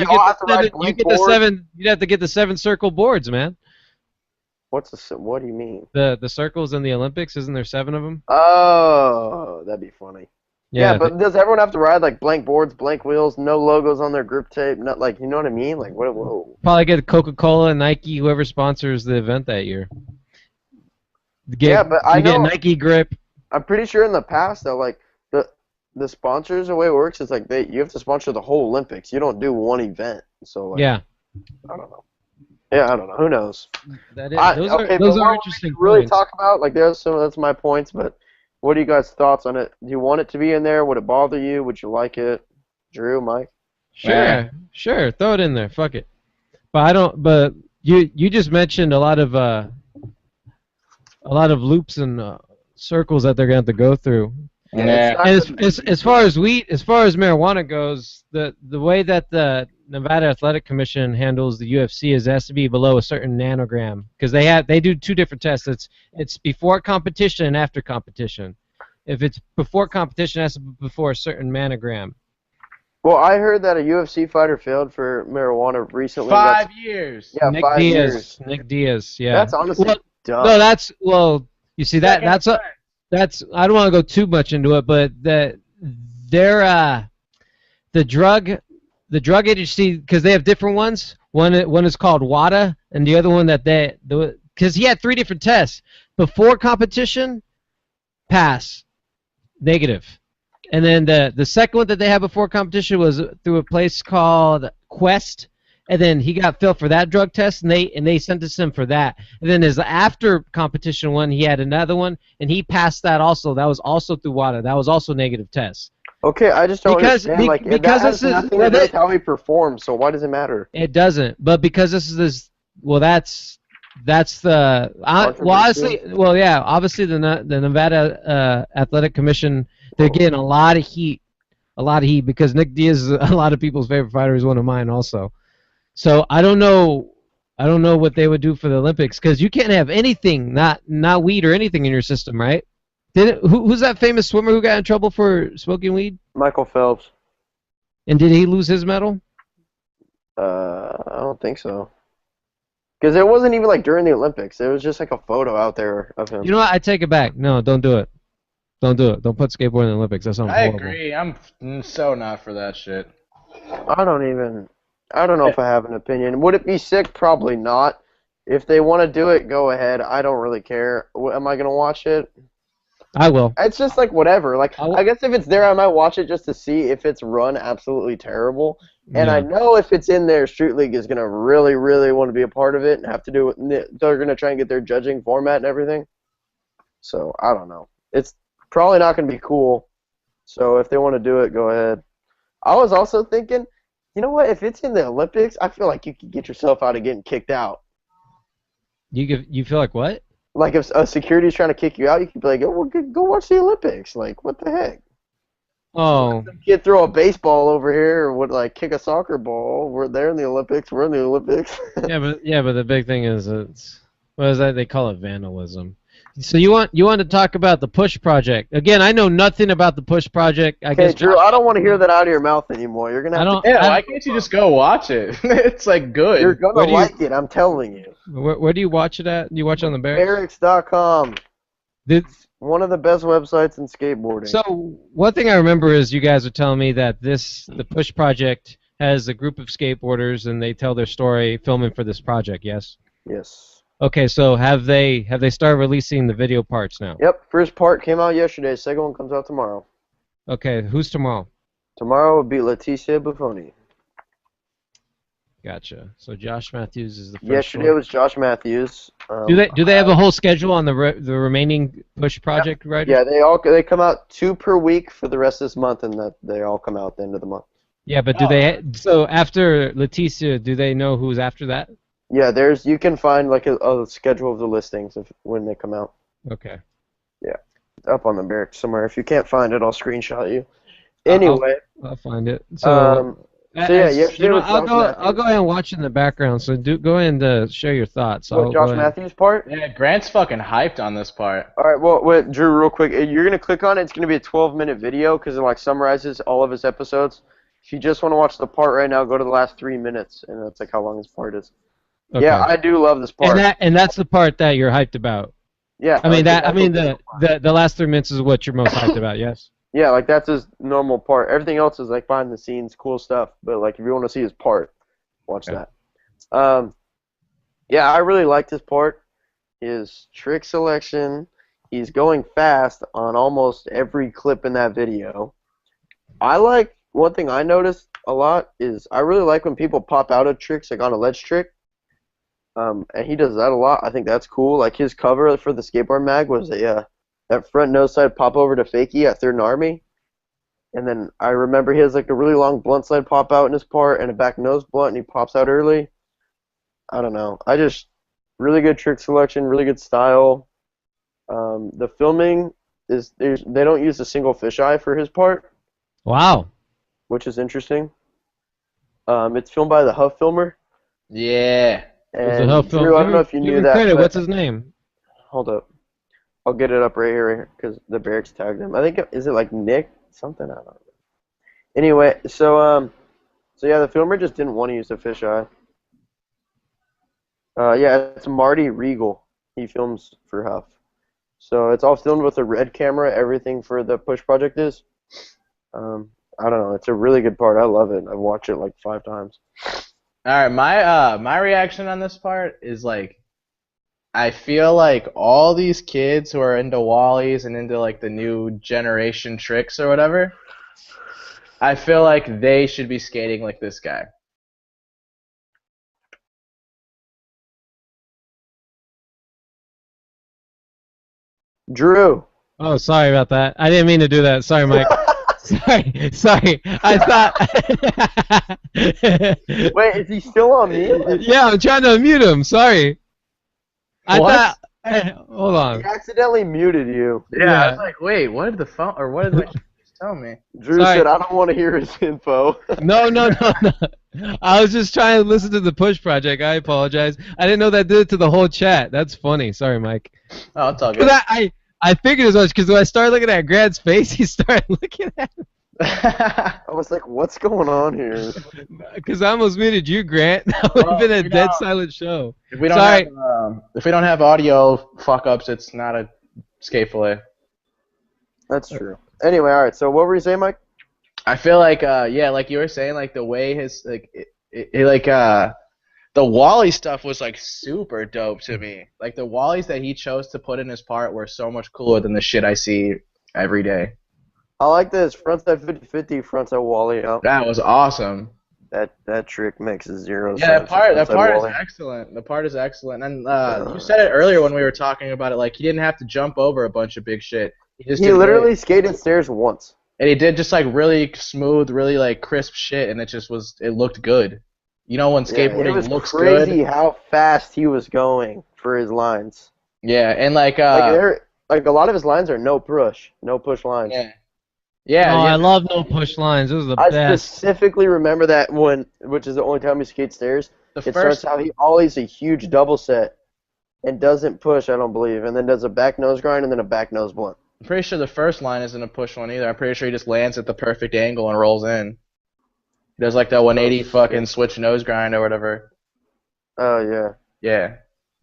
S1: have to get the 7 circle boards, man.
S2: What do you mean?
S1: The circles in the Olympics, isn't there 7 of them?
S2: Oh, that'd be funny.
S1: Yeah,
S2: but does everyone have to ride like blank boards, blank wheels, no logos on their grip tape? Not like, you know what I mean? Like what? Whoa.
S1: Probably get Coca-Cola, Nike, whoever sponsors the event that year.
S2: But I know
S1: get Nike grip.
S2: I'm pretty sure in the past though, like the sponsors, the way it works is like you have to sponsor the whole Olympics. You don't do one event. So like,
S1: yeah.
S2: I don't know. Yeah, I don't know. Who knows?
S1: That is, those are interesting
S2: really
S1: points.
S2: Talk about like that's my points. But what are you guys' thoughts on it? Do you want it to be in there? Would it bother you? Would you like it? Drew, Mike?
S1: Sure. Throw it in there. Fuck it. But I don't. But you just mentioned a lot of loops and circles that they're going to have to go through.
S3: Yeah.
S1: And as far as marijuana goes, the way that the Nevada Athletic Commission handles the UFC is it has to be below a certain nanogram because they do 2 different tests. It's before competition and after competition. If it's before competition, it has to be before a certain nanogram.
S2: Well, I heard that a UFC fighter failed for marijuana recently.
S3: 5 years.
S2: Yeah, 5 years.
S1: Nick Diaz. Yeah.
S2: That's honestly dumb.
S1: No, you see that's I don't want to go too much into it, but the drug agency, because they have different ones. One is called WADA, and the other one because he had 3 different tests before competition, pass, negative, and then the second one that they had before competition was through a place called Quest. And then he got failed for that drug test, and they sentenced him for that. And then his after competition one, he had another one, and he passed that also. That was also through WADA. That was also negative test.
S2: Okay, I just don't understand. That has nothing to do with how he performs. So why does it matter?
S1: It doesn't. But because this is this. Well, that's the. Obviously the Nevada Athletic Commission. They're getting a lot of heat a lot of heat because Nick Diaz is a lot of people's favorite fighter. He's one of mine also. So I don't know what they would do for the Olympics because you can't have anything, not weed or anything in your system, right? Who's that famous swimmer who got in trouble for smoking weed?
S2: Michael Phelps.
S1: And did he lose his medal?
S2: I don't think so. Because it wasn't even like during the Olympics. It was just like a photo out there of him.
S1: You know what? I take it back. No, don't do it. Don't do it. Don't put skateboarding in the Olympics. That sounds horrible.
S3: I agree. I'm so not for that shit.
S2: I don't know if I have an opinion. Would it be sick? Probably not. If they want to do it, go ahead. I don't really care. Am I going to watch it?
S1: I will.
S2: It's just like whatever. Like I guess if it's there, I might watch it just to see if it's run absolutely terrible. And I know if it's in there, Street League is gonna really, really want to be a part of it and have to do it. They're gonna try and get their judging format and everything. So I don't know. It's probably not gonna be cool. So if they want to do it, go ahead. I was also thinking, you know what? If it's in the Olympics, I feel like you could get yourself out of getting kicked out.
S1: You feel like what?
S2: Like if a security's trying to kick you out, you could be like, oh, well, go watch the Olympics. Like, what the heck?
S1: Oh.
S2: Some kid throw a baseball over here or would like kick a soccer ball. We're there in the Olympics. We're in the Olympics.
S1: yeah, but the big thing is what is that? They call it vandalism. So you want to talk about the Push Project again? I know nothing about the Push Project. I guess
S2: Drew, I don't want to hear that out of your mouth anymore. You're gonna have to.
S3: Yeah, why can't you just go watch it? It's like good.
S2: You're gonna like it. I'm telling you.
S1: Where do you watch it at? You watch it on the Barracks?
S2: Barracks.com. One of the best websites in skateboarding.
S1: So one thing I remember is you guys were telling me that the Push Project has a group of skateboarders and they tell their story filming for this project. Yes.
S2: Yes.
S1: Okay, so have they started releasing the video parts now?
S2: Yep, first part came out yesterday. Second one comes out tomorrow.
S1: Okay, who's tomorrow?
S2: Tomorrow will be Leticia Buffoni.
S1: Gotcha. So Josh Matthews is the first
S2: Yesterday
S1: one.
S2: was Josh Matthews.
S1: Do they have a whole schedule on the remaining Push Project writers?
S2: Yeah, they come out 2 per week for the rest of this month, and that they all come out at the end of the month.
S1: Yeah, but so after Leticia, do they know who's after that?
S2: Yeah, you can find like a schedule of the listings of when they come out.
S1: Okay.
S2: Yeah, up on the Barracks somewhere. If you can't find it, I'll screenshot you. Anyway,
S1: I'll find it. So I'll go ahead and watch it in the background. So go ahead and share your thoughts.
S2: Josh Matthews part?
S3: Yeah, Grant's fucking hyped on this part.
S2: All right, well, wait, Drew, real quick. You're gonna click on it. It's gonna be a 12-minute video because it like summarizes all of his episodes. If you just want to watch the part right now, go to the last 3 minutes, and that's like how long his part is. Okay. Yeah, I do love this part.
S1: And that's the part that you're hyped about.
S2: Yeah.
S1: The last 3 minutes is what you're most hyped about. Yes.
S2: Yeah, like that's his normal part. Everything else is like behind the scenes, cool stuff. But like if you want to see his part, watch that. Yeah, I really liked his part. His trick selection. He's going fast on almost every clip in that video. One thing I noticed a lot is I really like when people pop out of tricks, like on a ledge trick. And he does that a lot. I think that's cool. Like his cover for the skateboard mag was that front nose side pop over to fakie at Third and Army. And then I remember he has like a really long blunt side pop out in his part and a back nose blunt, and he pops out early. I don't know. Really good trick selection, really good style. The filming they don't use a single fisheye for his part.
S1: Wow. Which
S2: is interesting. It's filmed by the Huff Filmer.
S3: Yeah.
S2: And Drew, I don't know if you knew that.
S1: Credit. What's his name?
S2: Hold up. I'll get it up right here because the Barracks tagged him. I think is it like Nick something? I don't know. Anyway, so yeah, the filmer just didn't want to use the fisheye. Yeah, it's Marty Regal. He films for Huff. So it's all filmed with a red camera. Everything for the Push Project is. I don't know. It's a really good part. I love it. I've watched it like 5 times.
S3: All right, my reaction on this part is like, I feel like all these kids who are into Wallies and into like the new generation tricks or whatever, I feel like they should be skating like this guy.
S2: Drew.
S1: Oh, sorry about that. I didn't mean to do that. Sorry, Mike. Sorry. I thought.
S2: Wait, is he still on mute?
S1: Yeah, I'm trying to unmute him. Sorry.
S3: What?
S1: Hold on.
S2: He accidentally muted you.
S3: Yeah, I was like, wait, what did the phone or what did the tell me.
S2: Drew said, I don't want to hear his info.
S1: No. I was just trying to listen to the push project. I apologize. I didn't know that did it to the whole chat. That's funny. Sorry, Mike.
S3: Oh, it's all good.
S1: I figured as much because when I started looking at Grant's face, he started looking at him.
S2: I was like, what's going on here?
S1: Because I almost muted you, Grant. That would have been a dead silent show.
S3: If we don't have audio fuck-ups, it's not a Skate Fillet.
S2: That's true. Anyway, all right, so what were you saying, Mike?
S3: I feel like, like you were saying, like, the way his, the Wally stuff was, like, super dope to me. Like, the Wallies that he chose to put in his part were so much cooler than the shit I see every day.
S2: I like this frontside 50-50, frontside Wally out.
S3: That was awesome.
S2: That trick makes zero sense.
S3: Yeah, that part is excellent. The part is excellent. And you said it earlier when we were talking about it, like, he didn't have to jump over a bunch of big shit. He
S2: literally skated stairs once.
S3: And he did just, like, really smooth, really, like, crisp shit, and it looked good. You know when skateboarding looks good?
S2: It was crazy how fast he was going for his lines.
S3: Yeah, and, like
S2: a lot of his lines are no push lines.
S3: Yeah. Yeah,
S1: I love no push lines. Those are the best.
S2: I specifically remember that which is the only time he skates stairs. Starts how he ollies a huge double set and doesn't push, I don't believe, and then does a back nose grind and then a back nose blunt.
S3: I'm pretty sure the first line isn't a push one either. I'm pretty sure he just lands at the perfect angle and rolls in. He does like that 180 fucking switch nose grind or whatever.
S2: Oh, yeah.
S3: Yeah.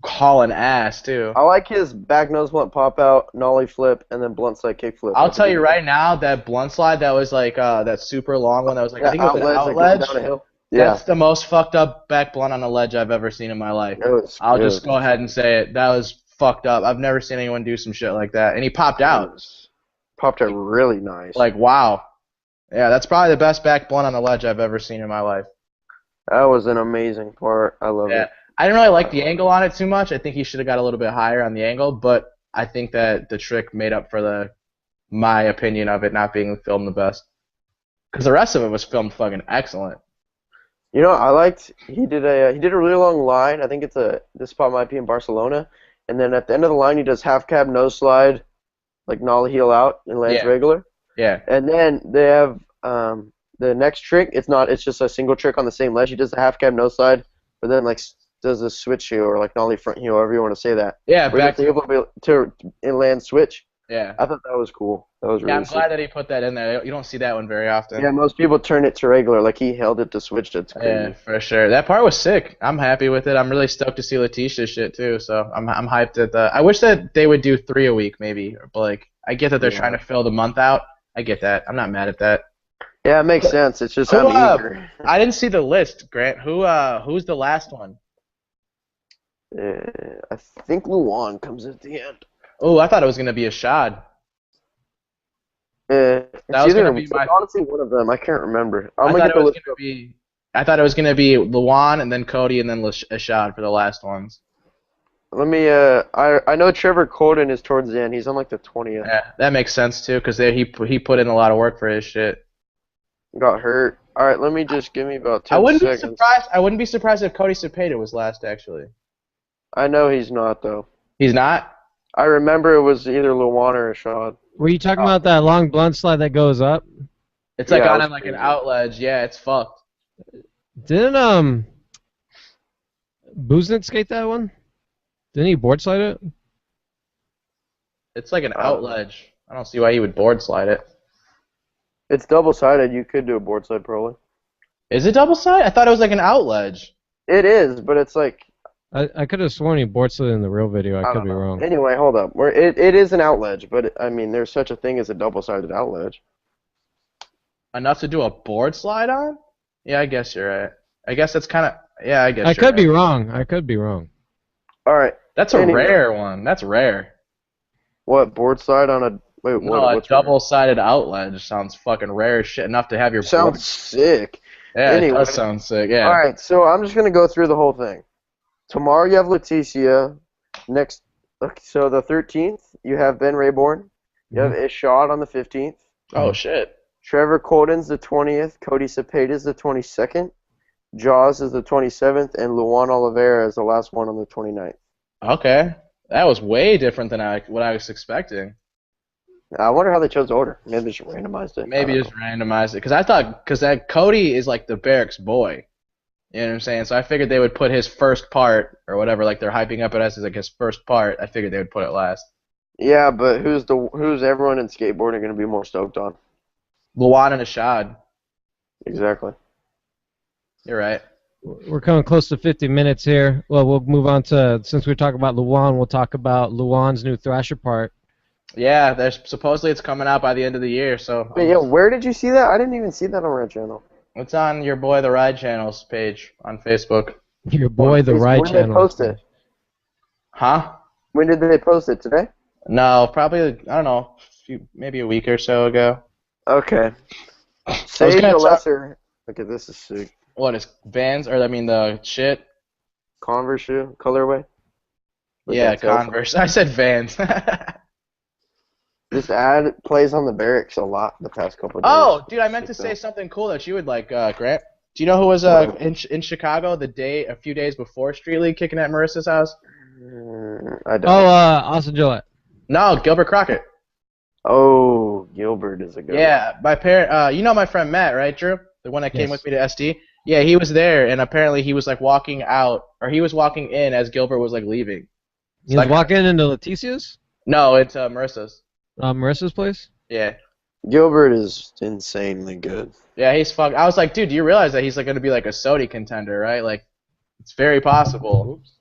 S3: Hauling ass, too.
S2: I like his back nose blunt pop out, nollie flip, and then blunt slide kick flip.
S3: I'll tell you right now, that blunt slide that was like that super long one that was like, I think it was an outledge.
S2: Down a hill.
S3: Yeah. That's the most fucked up back blunt on a ledge I've ever seen in my life. I'll just go ahead and say it. That was fucked up. I've never seen anyone do some shit like that. And he popped out.
S2: Popped out really nice.
S3: Like, wow. Yeah, that's probably the best back blunt on a ledge I've ever seen in my life.
S2: That was an amazing part. I love it.
S3: I didn't really like the angle on it too much. I think he should have got a little bit higher on the angle, but I think that the trick made up for my opinion of it not being filmed the best. Because the rest of it was filmed fucking excellent.
S2: You know, I liked he did a really long line. I think this spot might be in Barcelona, and then at the end of the line he does half cab nose slide, like nollie heel out and lands regular. Yeah. And then they have the next trick. It's just a single trick on the same ledge. He does the half cab nose slide, but then like does a switch heel or like nollie front heel, however you want to say that.
S3: Yeah.
S2: Back to land switch.
S3: Yeah.
S2: I thought that was cool. That was really
S3: I'm glad that he put that in there. You don't see that one very often.
S2: Yeah, most people turn it to regular. Like, he held it to switch it.
S3: Yeah, for sure. That part was sick. I'm happy with it. I'm really stoked to see Letitia's shit, too. So I'm hyped at that. I wish that they would do 3 a week, maybe. But, like, I get that they're trying to fill the month out. I get that. I'm not mad at that.
S2: Yeah, it makes sense. It's just I'm eager.
S3: I didn't see the list, Grant. Who's the last one?
S2: I think Luan comes at the end.
S3: Oh, I thought it was going to be a shot.
S2: That was going to be honestly one of them. I can't remember. I thought
S3: it was going to be Luan and then Cody and then Ashad for the last ones.
S2: Let me. I know Trevor Colden is towards the end. He's on like the 20th.
S3: Yeah, that makes sense too, because he put in a lot of work for his shit.
S2: Got hurt. All right, let me just give me about 10 seconds.
S3: I wouldn't be surprised if Cody Cepeda was last, actually.
S2: I know he's not though.
S3: He's not?
S2: I remember it was either Luan or Ashad.
S1: Were you talking about that long blunt slide that goes up?
S3: It's like on like an outledge. Yeah, it's fucked.
S1: Didn't Buznik skate that one? Didn't he board slide it?
S3: It's like an outledge. I don't see why he would board slide it.
S2: It's double-sided. You could do a board slide probably.
S3: Is it double-sided? I thought it was like an outledge.
S2: It is, but it's like...
S1: I could have sworn he board slid in the real video. I could be wrong.
S2: Anyway, hold up. It is an outledge, but I mean, there's such a thing as a double-sided outledge.
S3: Enough to do a board slide on? Yeah, I guess you're right. I guess that's kind of... Yeah, I guess
S1: I could be wrong. I could be wrong.
S2: All right.
S3: That's a rare one. That's rare.
S2: What, board slide on a... Wait,
S3: no, a double-sided outledge sounds fucking rare as shit. Enough to have your...
S2: Sounds sick.
S3: Yeah, it does sound sick, yeah.
S2: All right, so I'm just going to go through the whole thing. Tomorrow you have Leticia. So the 13th, you have Ben Rayborn. You have Ishad on the 15th.
S3: Oh, shit.
S2: Trevor Colden's the 20th. Cody Cepeda's the 22nd. Jaws is the 27th. And Luan Oliveira is the last one on the 29th.
S3: Okay. That was way different than what I was expecting.
S2: I wonder how they chose the order. Maybe they just randomized it.
S3: Maybe just randomized it. Because that Cody is like the Barracks boy. You know what I'm saying? So I figured they would put his first part or whatever, like they're hyping up it as like his first part. I figured they would put it last.
S2: Yeah, but who's everyone in skateboarding going to be more stoked on?
S3: Luan and Ashad.
S2: Exactly.
S3: You're right.
S1: We're coming close to 50 minutes here. Well, we'll move on to, since we're talking about Luan, we'll talk about Luan's new Thrasher part.
S3: Yeah, there's supposedly it's coming out by the end of the year. So.
S2: But yeah, where did you see that? I didn't even see that on our channel.
S3: It's on your boy the Ride Channel's page on Facebook.
S1: Your boy the Ride Channel.
S2: When did they post it?
S3: Huh?
S2: When did they post it? Today?
S3: No, probably I don't know, maybe a week or so ago.
S2: Okay. Say the lesser. Okay, this is sick.
S3: What is Vans or I mean the shit?
S2: Converse shoe colorway.
S3: Yeah, Converse. I said Vans.
S2: This ad plays on the Barracks a lot the past couple of days.
S3: Oh, dude, I meant to say something cool that you would like, Grant. Do you know who was in Chicago a few days before Street League kicking at Marissa's house?
S2: I don't.
S1: Oh, Austin Gillette.
S3: No, Gilbert Crockett.
S2: Oh, Gilbert is a good one.
S3: Yeah, my parent. You know my friend Matt, right, Drew? The one that came with me to SD. Yeah, he was there, and apparently he was like walking out, or he was walking in as Gilbert was like leaving.
S1: He was walking into Leticia's?
S3: No, it's Marissa's.
S1: Marissa's place?
S3: Yeah.
S2: Gilbert is insanely good.
S3: Yeah, he's fuck. I was like, dude, do you realize that he's like going to be like a Sodi contender, right? Like, it's very possible.
S1: Oops.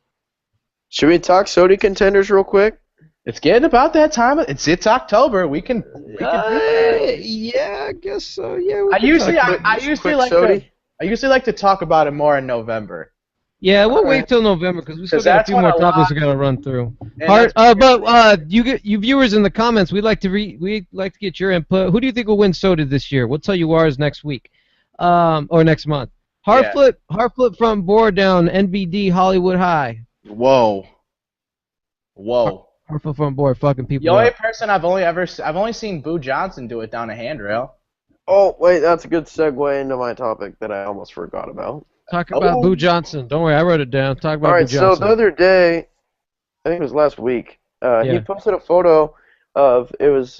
S2: Should we talk Sodi contenders real quick?
S3: It's getting about that time. It's October. We can do that.
S1: Yeah, I guess so. Yeah.
S3: I usually like to talk about it more in November.
S1: Yeah, we'll wait till November because we still got a few more topics we got to run through. You viewers in the comments, we'd like to get your input. Who do you think will win Soda this year? We'll tell you ours next week, or next month. Hard flip front board down NBD Hollywood High.
S3: Whoa.
S1: Hard flip front board, fucking people.
S3: The only person I've only seen Boo Johnson do it down a handrail.
S2: Oh wait, that's a good segue into my topic that I almost forgot about.
S1: Talk about Boo Johnson. Don't worry, I wrote it down. Talk about Boo Johnson.
S2: All right, so the other day, I think it was last week, he posted a photo of, it was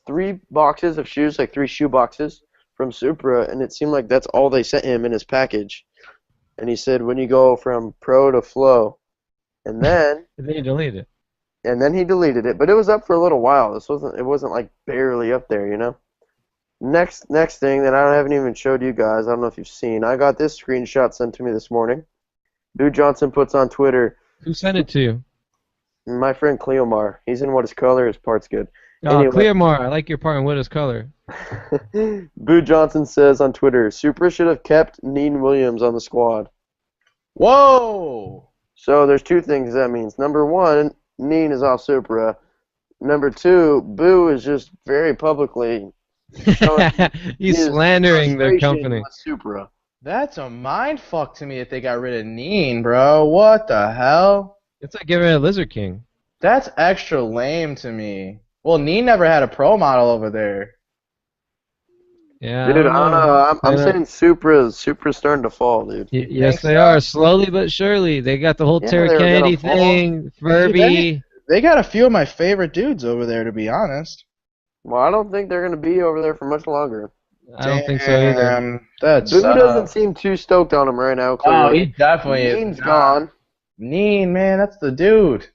S2: 3 boxes of shoes, like 3 shoe boxes from Supra, and it seemed like that's all they sent him in his package. And he said, when you go from Pro to Flow, and then...
S1: and then he deleted it.
S2: And then he deleted it, but it was up for a little while. It wasn't like barely up there, you know? Next thing that I haven't even showed you guys, I don't know if you've seen, I got this screenshot sent to me this morning. Boo Johnson puts on Twitter.
S1: Who sent it to you?
S2: My friend Cleomar. He's in What Is Color. His part's good.
S1: Oh, anyway. Cleomar, I like your part in What Is Color.
S2: Boo Johnson says on Twitter, Supra should have kept Neen Williams on the squad.
S3: Whoa!
S2: So there's 2 things that means. Number 1, Neen is off Supra. Number 2, Boo is just very publicly...
S1: He's slandering their company.
S2: Supra.
S3: That's a mind fuck to me that they got rid of Neen, bro. What the hell?
S1: It's like getting rid of Lizard King.
S3: That's extra lame to me. Well, Neen never had a pro model over there.
S1: Yeah,
S2: dude, I don't know. I'm saying Supra's starting to fall, dude.
S1: Yes, they are. Slowly but surely. They got the whole Terry Kennedy thing, Furby.
S3: They got a few of my favorite dudes over there, to be honest.
S2: Well, I don't think they're going to be over there for much longer.
S1: I don't think so either.
S2: Boo doesn't seem too stoked on him right now. Clearly.
S3: Oh, he definitely is.
S2: Neen's gone.
S3: Neen, man, that's the dude.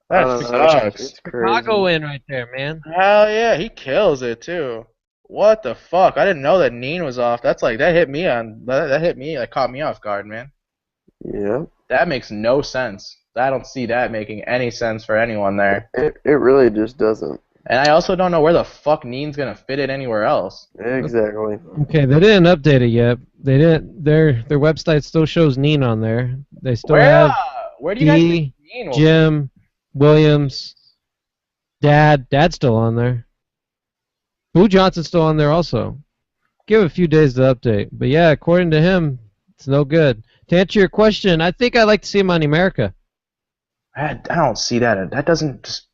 S3: That sucks.
S2: It's crazy.
S1: Chicago win right there, man.
S3: Hell yeah, he kills it too. What the fuck? I didn't know that Neen was off. That's like that hit me, like caught me off guard, man.
S2: Yeah.
S3: That makes no sense. I don't see that making any sense for anyone there.
S2: It really just doesn't.
S3: And I also don't know where the fuck Neen's gonna fit it anywhere else.
S2: Exactly.
S1: Okay, they didn't update it yet. They didn't. Their website still shows Neen on there. They still have
S3: where do you guys think Neen will
S1: Jim, Williams, Dad's still on there. Boo Johnson's still on there also. Give it a few days to update. But yeah, according to him, it's no good. To answer your question, I think I'd like to see him on America.
S3: I don't see that. That doesn't just...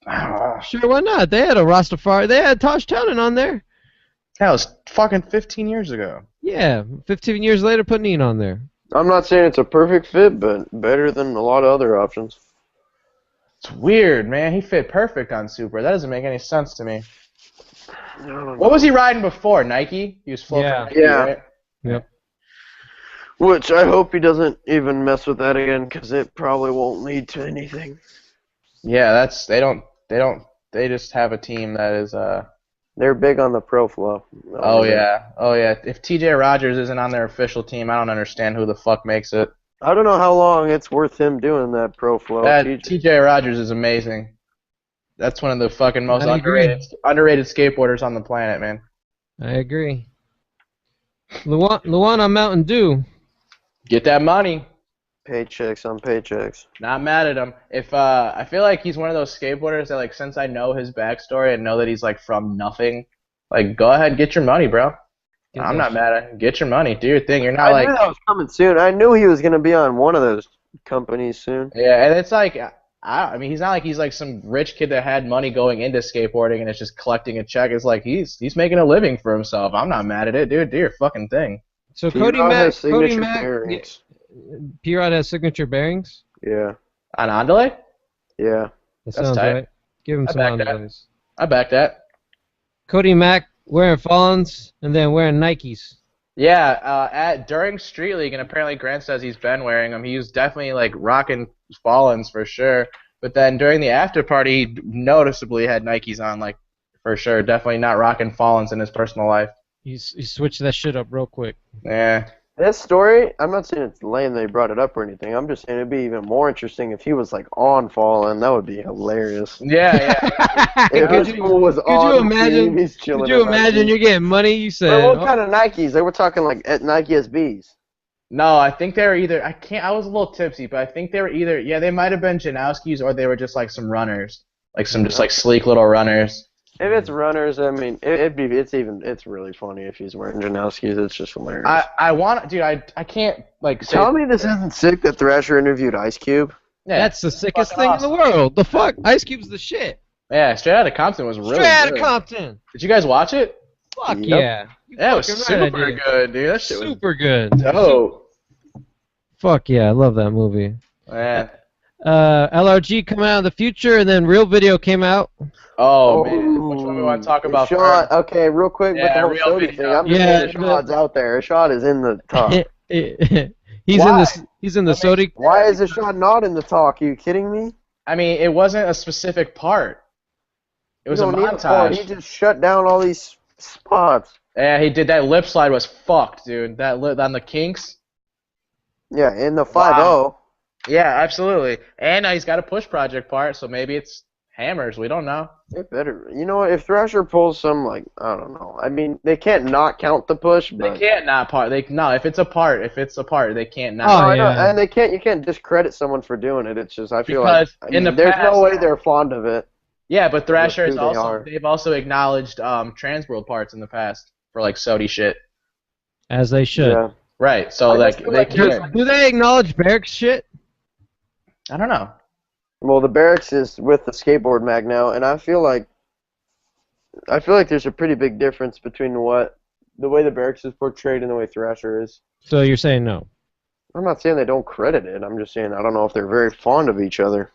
S1: Sure, why not? They had a Rastafari. They had Tosh Townend on there.
S3: That was fucking 15 years ago.
S1: Yeah, 15 years later, put Neen on there.
S2: I'm not saying it's a perfect fit, but better than a lot of other options.
S3: It's weird, man. He fit perfect on Super. That doesn't make any sense to me.
S2: No.
S3: What was he riding before? Nike? He was floating Nike, right?
S1: Yep.
S2: Which I hope he doesn't even mess with that again, because it probably won't lead to anything.
S3: Yeah, they just have a team that is
S2: They're big on the pro flow.
S3: Oh yeah. If TJ Rogers isn't on their official team, I don't understand who the fuck makes it.
S2: I don't know how long it's worth him doing that pro flow.
S3: TJ Rogers is amazing. That's one of the fucking most underrated skateboarders on the planet, man.
S1: I agree. Luan on Mountain Dew.
S3: Get that money.
S2: Paychecks on paychecks.
S3: Not mad at him. If I feel like he's one of those skateboarders that, like, since I know his backstory and know that he's like from nothing, like, go ahead, get your money, bro. I'm not mad at him. Get your money, do your thing. You're not
S2: I knew that was coming soon. I knew he was gonna be on one of those companies soon.
S3: Yeah, and it's like, I mean, he's not like he's like some rich kid that had money going into skateboarding and is just collecting a check. It's like he's making a living for himself. I'm not mad at it, dude. Do your fucking thing.
S1: So Cody Mack, P-Rod has signature bearings?
S2: Yeah.
S3: On Andale?
S2: Yeah.
S1: That sounds right. Give him some Andales.
S3: I back that.
S1: Cody Mack wearing Fallons and then wearing Nikes.
S3: Yeah, during Street League, and apparently Grant says he's been wearing them. He was definitely like rocking Fallons for sure. But then during the after party, he noticeably had Nikes on, like, for sure. Definitely not rocking Fallons in his personal life.
S1: He switched that shit up real quick.
S3: Yeah.
S2: This story, I'm not saying it's lame they brought it up or anything. I'm just saying it'd be even more interesting if he was like on Fallen. That would be hilarious.
S3: Yeah.
S2: Could you
S1: imagine you're getting money? You said.
S2: Well, what kind of Nikes? They were talking like at Nike SBs.
S3: No, I think they were either. I was a little tipsy, but I think they were either. Yeah, they might have been Janowski's, or they were just like some runners, like some just like sleek little runners.
S2: If it's runners, I mean, it's really funny if he's wearing Janowski's. It's just hilarious.
S3: I can't like.
S2: Tell me this isn't sick that Thrasher interviewed Ice Cube.
S1: Yeah, that's the sickest thing in the world. The fuck, Ice Cube's the shit.
S3: Yeah, Straight Outta Compton was really good.
S1: Straight Outta Compton.
S3: Did you guys watch it?
S1: Fuck yeah.
S3: That was super good, dude. That shit was
S1: super good.
S3: Oh.
S1: Fuck yeah, I love that movie.
S3: Man.
S2: LRG
S1: coming out in the future, and then Real Video came out.
S3: Oh, man. Which one we want to talk about
S2: first? Okay, real quick with the whole Sody thing. I'm just saying Ashad's out there. Ashad is in the talk.
S1: He's in the Sody.
S2: Why is Ashad not in the talk? Are you kidding me?
S3: I mean, it wasn't a specific part. It was a montage.
S2: He just shut down all these spots.
S3: Yeah, he did. That lip slide was fucked, dude. That lip on the kinks.
S2: Yeah, in the 5-0.
S3: Yeah, absolutely. And he's got a push project part, so maybe it's hammers. We don't know.
S2: It better. You know what? If Thrasher pulls some, like, I don't know. I mean, they can't not count the push. But...
S3: They can't not part. If it's a part, they can't not.
S2: Oh, yeah. And they can't. You can't discredit someone for doing it. It's just I feel
S3: because
S2: like there's no way they're fond of it.
S3: Yeah, but Thrasher is also. They've also acknowledged Transworld parts in the past for like Sody shit.
S1: As they should.
S2: Yeah.
S3: Right. So
S1: do they acknowledge Barrick's shit?
S3: I don't know.
S2: Well, the Barracks is with the skateboard mag now, and I feel like there's a pretty big difference between the way the Barracks is portrayed and the way Thrasher is.
S1: So you're saying no?
S2: I'm not saying they don't credit it. I'm just saying I don't know if they're very fond of each other.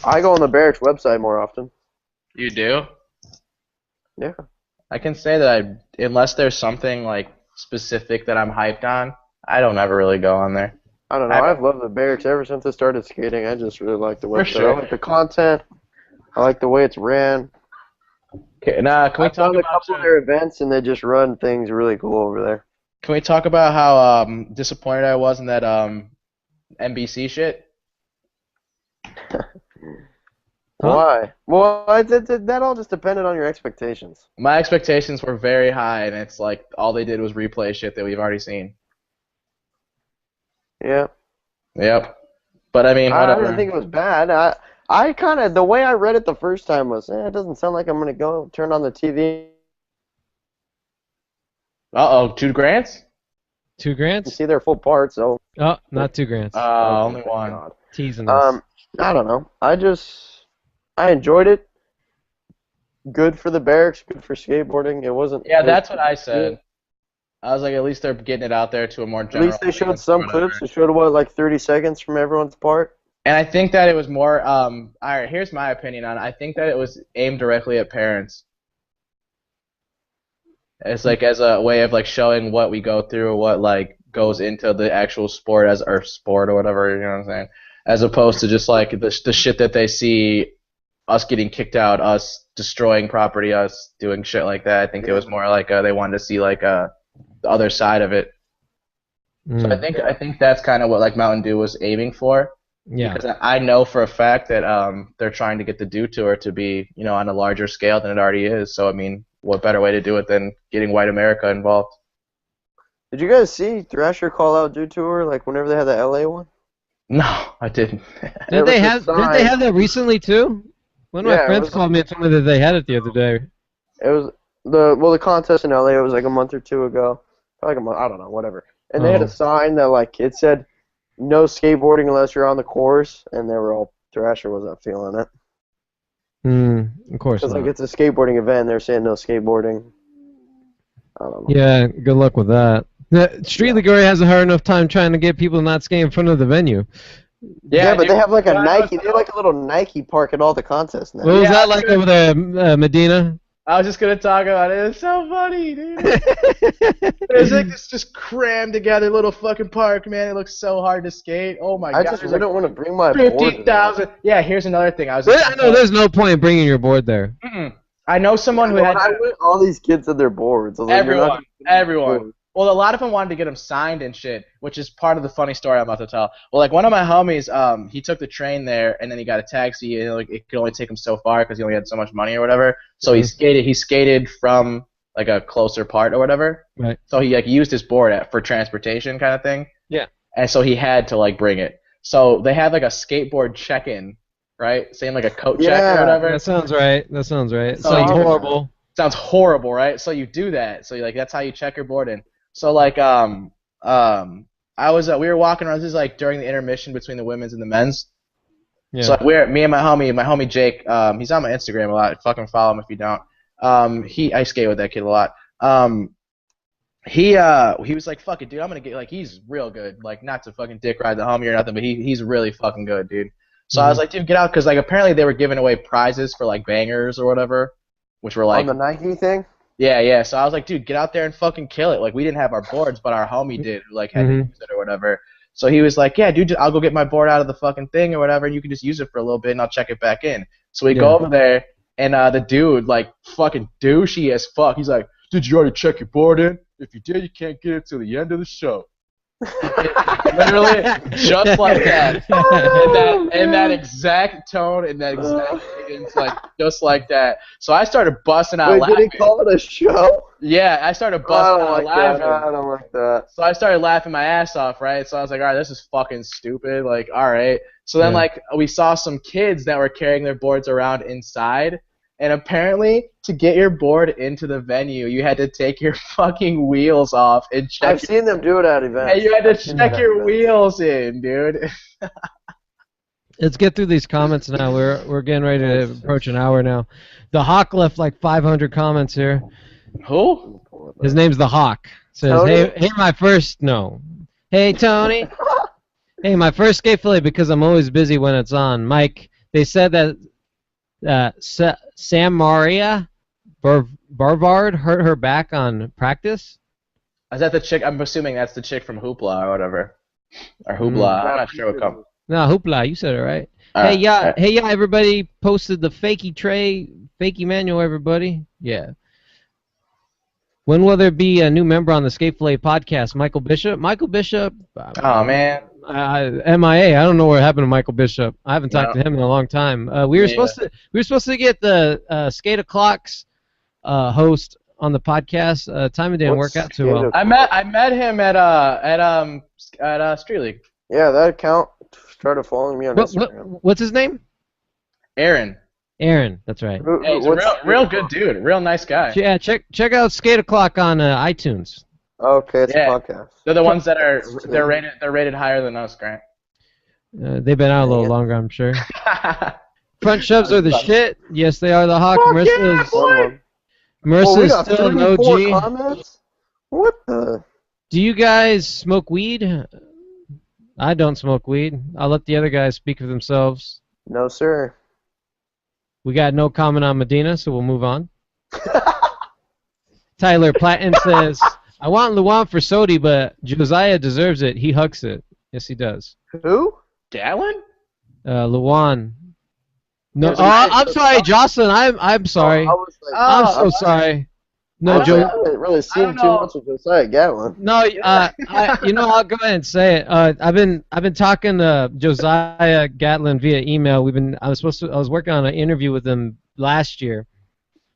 S2: I go on the Barracks website more often.
S3: You do?
S2: Yeah.
S3: I can say that unless there's something like specific that I'm hyped on, I don't ever really go on there.
S2: I don't know. I've loved the Barracks ever since I started skating. I just really like the website.
S3: Sure.
S2: I like the content. I like the way it's ran.
S3: Okay, can we talk about
S2: a couple of their events, and they just run things really cool over there.
S3: Can we talk about how disappointed I was in that NBC shit?
S2: Why? Well, that all just depended on your expectations.
S3: My expectations were very high, and it's like all they did was replay shit that we've already seen.
S2: Yeah.
S3: Yep. But I mean, whatever.
S2: I didn't think it was bad. I kind of, the way I read it the first time was, it doesn't sound like I'm going to go turn on the TV.
S3: Uh-oh, 2 grants?
S1: 2 grants?
S2: You see their full part, so.
S1: Oh, not 2 grants.
S3: Only one.
S2: God.
S1: Teasing us.
S2: I don't know. I enjoyed it. Good for the Barracks, good for skateboarding. It wasn't.
S3: Yeah, that's what I said. I was like, at least they're getting it out there to a more general.
S2: At least they showed some clips. They showed, like 30 seconds from everyone's part?
S3: And I think that it was more. All right, here's my opinion on it. I think that it was aimed directly at parents. It's like as a way of like showing what we go through, what like goes into the actual sport as our sport or whatever. You know what I'm saying? As opposed to just like the shit that they see us getting kicked out, us destroying property, us doing shit like that. I think it was more like they wanted to see like the other side of it. So I think that's kind of what like Mountain Dew was aiming for.
S1: Yeah.
S3: Because I know for a fact that they're trying to get the Dew Tour to be, you know, on a larger scale than it already is. So I mean, what better way to do it than getting white America involved?
S2: Did you guys see Thrasher call out Dew Tour like whenever they had the LA one?
S3: No, I didn't.
S1: Did they have that recently too? One of my friends called me and told me that they had it the other day.
S2: It was the contest in LA. It was like a month or two ago, like a month. I don't know, whatever. And they had a sign that like it said, "No skateboarding unless you're on the course," and they were all Thrasher wasn't feeling it.
S1: Of course.
S2: Because like it's a skateboarding event, they're saying no skateboarding. I don't know.
S1: Yeah, good luck with that. Street League already hasn't hard enough time trying to get people to not skate in front of the venue.
S2: Yeah, but they have like a Nike. They have like a little Nike park at all the contests now.
S1: What was that like over there, Medina?
S3: I was just gonna talk about it. It's so funny, dude. It's like this just crammed together little fucking park, man. It looks so hard to skate. Oh my god.
S2: I just wouldn't want to bring my
S3: 50,000. Yeah, here's another thing.
S1: I know there's no point in bringing your board there.
S3: I know someone who had.
S2: All these kids had their boards. I was like,
S3: everyone. Well, a lot of them wanted to get them signed and shit, which is part of the funny story I'm about to tell. Well, like one of my homies, he took the train there and then he got a taxi and like it could only take him so far because he only had so much money or whatever. So he skated from like a closer part or whatever.
S1: Right.
S3: So he like used his board for transportation kind of thing.
S1: Yeah.
S3: And so he had to like bring it. So they had like a skateboard check-in, right? Same like a coat check or whatever.
S1: That sounds right.
S3: Sounds
S1: horrible.
S3: Sounds horrible, right? So you do that. So like that's how you check your board in. So like we were walking around. This is like during the intermission between the women's and the men's. Yeah. So like me and my homie Jake. He's on my Instagram a lot. Fucking follow him if you don't. I skate with that kid a lot. He was like, fuck it, dude. I'm gonna get like he's real good. Like not to fucking dick ride the homie or nothing, but he's really fucking good, dude. So I was like, dude, get out, because like apparently they were giving away prizes for like bangers or whatever, which were like
S2: on the Nike thing.
S3: Yeah. So I was like, dude, get out there and fucking kill it. Like we didn't have our boards, but our homie did, who like had to use it or whatever. So he was like, yeah, dude, I'll go get my board out of the fucking thing or whatever, and you can just use it for a little bit, and I'll check it back in. So we go over there, and the dude, like fucking douchey as fuck, he's like, did you already check your board in? If you did, you can't get it till the end of the show. Literally, just like that, in that exact tone, in that exact cadence, like just like that. So I started busting out laughing.
S2: Did he call it a show?
S3: Yeah, I started busting out laughing.
S2: I don't like that.
S3: So I started laughing my ass off, right? So I was like, all right, this is fucking stupid. Like, all right. So then, like, we saw some kids that were carrying their boards around inside. And apparently, to get your board into the venue, you had to take your fucking wheels off and check.
S2: I've seen them do it at events.
S3: And you had to check your wheels in, dude.
S1: Let's get through these comments now. We're getting ready to approach an hour now. The Hawk left like 500 comments here.
S3: Who?
S1: His name's the Hawk. Says, hey, my first Hey, Tony. Hey, my first Skate Fillet because I'm always busy when it's on. Mike, they said that Sam Maria Barvard hurt her back on practice.
S3: Is that the chick? I'm assuming that's the chick from Hoopla or whatever. Or Hoopla. I'm not sure what comes.
S1: No, Hoopla. You said it right. Hey, yeah. Everybody posted the fakey manual, everybody. Yeah. When will there be a new member on the Skate Fillet podcast? Michael Bishop?
S3: Oh, man.
S1: MIA. I don't know what happened to Michael Bishop. I haven't talked to him in a long time. We were supposed to get the Skate O'Clock's host on the podcast. Timing didn't work out too well.
S3: I met him at Street League.
S2: Yeah, that account started following me on Instagram.
S1: What's his name?
S3: Aaron,
S1: that's right.
S3: Hey, he's a real good dude, real nice guy.
S1: Yeah, check out Skate O'Clock on iTunes.
S2: Okay, it's a podcast.
S3: They're the ones that they're rated higher than us, Grant.
S1: They've been out a little longer, I'm sure. Front shoves are the shit. Yes, they are the Hawk. Marissa's still an OG.
S2: Comments? What the?
S1: Do you guys smoke weed? I don't smoke weed. I'll let the other guys speak for themselves.
S2: No, sir.
S1: We got no comment on Medina, so we'll move on. Tyler Platten says, I want Luan for Sodi, but Josiah deserves it. He hucks it. Yes, he does.
S2: Who?
S3: Gallon?
S1: Luan. No, I'm sorry, Jocelyn. I'm sorry. I'm so sorry. No,
S2: I haven't really seen too much of Josiah Gatlin.
S1: No, I'll go ahead and say it. I've been talking to Josiah Gatlin via email. I was working on an interview with him last year.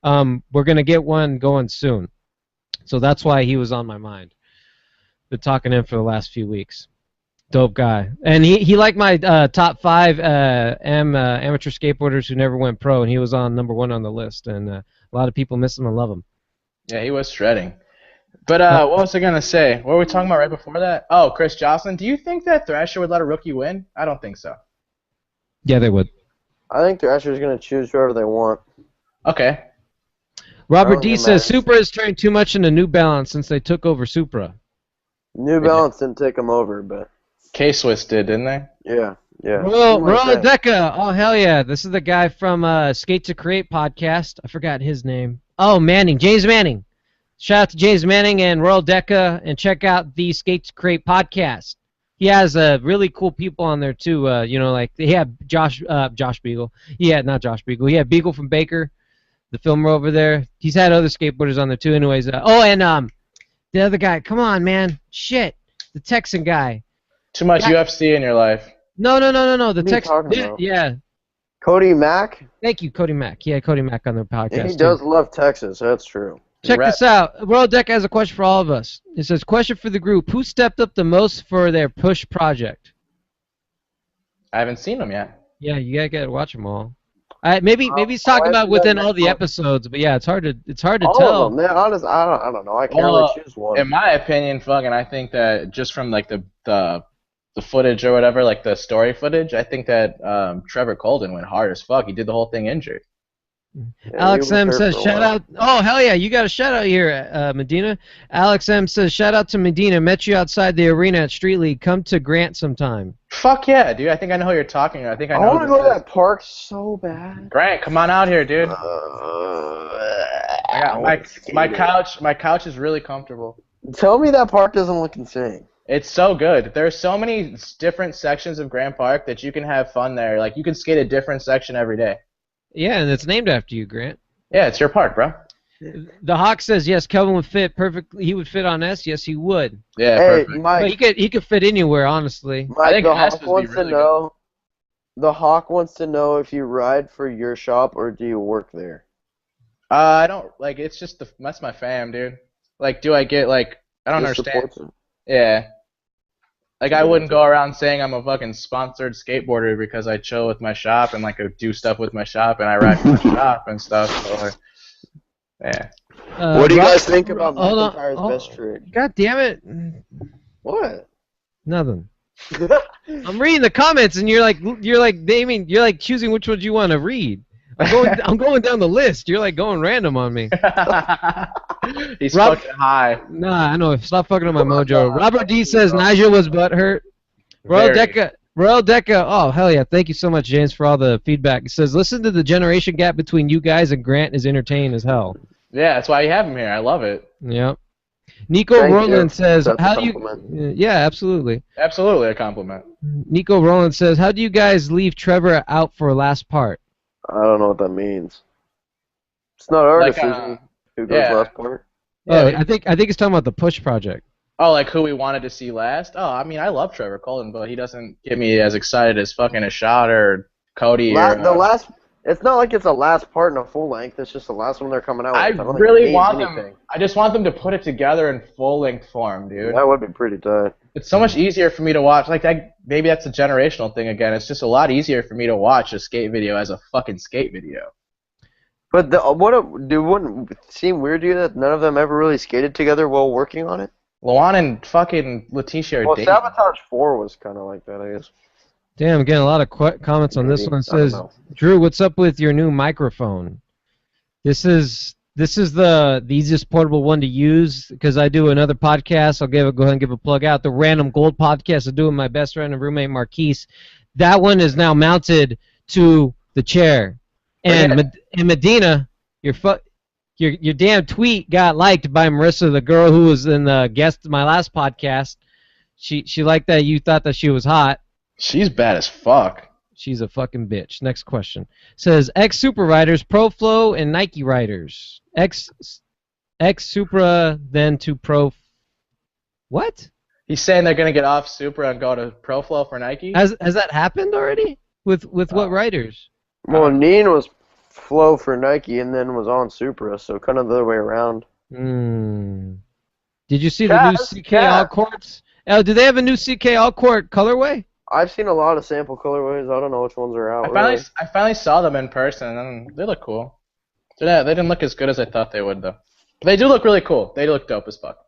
S1: We're gonna get one going soon, so that's why he was on my mind. Been talking to him for the last few weeks. Dope guy, and he liked my top 5 amateur skateboarders who never went pro, and he was on #1 on the list. And a lot of people miss him and love him.
S3: Yeah, he was shredding. But what was I gonna say? What were we talking about right before that? Oh, Chris Jocelyn. Do you think that Thrasher would let a rookie win? I don't think so.
S1: Yeah, they would.
S2: I think Thrasher's gonna choose whoever they want.
S3: Okay.
S1: Robert D says Supra has turned too much into New Balance since they took over Supra.
S2: New Balance didn't take them over, but
S3: K-Swiss did, didn't they?
S2: Yeah.
S1: Royal Deca. Oh hell yeah! This is the guy from Skate to Create podcast. I forgot his name. Oh, Manning, James Manning. Shout out to James Manning and Royal Deca, and check out the Skate to Create podcast. He has really cool people on there too. Like he had Josh Beagle. Not Josh Beagle. He had Beagle from Baker, the filmer over there. He's had other skateboarders on there too. Anyways, and the other guy. Come on, man. Shit, the Texan guy.
S3: Too much UFC in your life.
S1: No. The Texan. Yeah.
S2: Cody Mack?
S1: Thank you, Cody Mack. He had Cody Mack on their podcast.
S2: And he does love Texas, that's true.
S1: Check this out. World Deck has a question for all of us. It says, question for the group. Who stepped up the most for their push project?
S3: I haven't seen them yet.
S1: Yeah, you gotta watch them all. Maybe he's talking about within all the episodes, but yeah, it's hard to
S2: all
S1: tell.
S2: Of them. Man, honestly, I don't know. I can't really choose one.
S3: In my opinion, I think that just from like the footage or whatever, like the story footage, I think that Trevor Colden went hard as fuck. He did the whole thing injured.
S2: Yeah,
S1: Alex M says, shout out. Oh, hell yeah, you got a shout out here, Medina. Alex M says, shout out to Medina. Met you outside the arena at Street League. Come to Grant sometime.
S3: Fuck yeah, dude. I think I know who you're talking about. I
S2: want to go to that park so bad.
S3: Grant, come on out here, dude. My couch is really comfortable.
S2: Tell me that park doesn't look insane.
S3: It's so good. There are so many different sections of Grant Park that you can have fun there. Like, you can skate a different section every day.
S1: Yeah, and it's named after you, Grant.
S3: Yeah, it's your park, bro.
S1: The Hawk says, yes, Kelvin would fit perfectly. He would fit on S. Yes, he would.
S3: Yeah, perfect.
S2: Mike,
S1: but he could fit anywhere, honestly.
S2: Mike, I think the Hawk wants to know. The Hawk wants to know if you ride for your shop or do you work there?
S3: I don't, like, it's just, that's my fam, dude. Like, do I get, like, I don't understand. Yeah. Like, I wouldn't go around saying I'm a fucking sponsored skateboarder because I chill with my shop and, like, I do stuff with my shop and I ride for my shop and stuff. So, yeah.
S2: What do you guys think about McIntyre's best trick?
S1: God damn it.
S2: What?
S1: Nothing. I'm reading the comments and you're like naming, you're like choosing which ones you want to read. I'm going down the list. You're like going random on me.
S3: He's fucking high.
S1: Nah, I know. Stop fucking with my mojo. Robert D says Nyjah was butthurt. Royal Deca. Oh hell yeah! Thank you so much, James, for all the feedback. It says listen to the generation gap between you guys and Grant is entertaining as hell.
S3: Yeah, that's why you have him here. I love it.
S1: Yep. Nico Roland says, "How do you?" Yeah, absolutely.
S3: Absolutely a compliment.
S1: Nico Roland says, "How do you guys leave Trevor out for last part?"
S2: I don't know what that means. It's not our decision who goes last part.
S1: Oh, I think it's talking about the push project.
S3: Oh, like who we wanted to see last? Oh, I mean, I love Trevor Colden, but he doesn't get me as excited as fucking a shot or Cody.
S2: It's not like it's a last part in a full length. It's just the last one they're coming out with.
S3: I really want them. I just want them to put it together in full length form, dude.
S2: That would be pretty tight.
S3: It's so much easier for me to watch. Like, maybe that's a generational thing again. It's just a lot easier for me to watch a skate video as a fucking skate video.
S2: But wouldn't it seem weird to you that none of them ever really skated together while working on it?
S3: Luan and fucking Letitia are dating.
S2: Sabotage 4 was kind of like that, I guess.
S1: Damn, getting a lot of comments on this one. It says, Drew, what's up with your new microphone? This is This is the easiest portable one to use because I do another podcast. I'll go ahead and give a plug out. The Random Gold podcast I do with my best friend and roommate Marquise. That one is now mounted to the chair. And Medina, your damn tweet got liked by Marissa, the girl who was in the guest of my last podcast. She liked that you thought that she was hot.
S3: She's bad as fuck.
S1: She's a fucking bitch. Next question. Says ex-Super riders, Pro Flow, and Nike riders. Ex-Supra, then to Pro... What?
S3: He's saying they're going to get off Supra and go to Pro Flow for Nike?
S1: Has that happened already? With what riders?
S2: Well, Neen was Flow for Nike and then was on Supra, so kind of the other way around.
S1: Did you see the new CK All Courts? Oh, do they have a new CK All Court colorway?
S2: I've seen a lot of sample colorways. I don't know which ones are out.
S3: I finally saw them in person, and they look cool. So yeah, they didn't look as good as I thought they would, though. But they do look really cool. They look dope as fuck.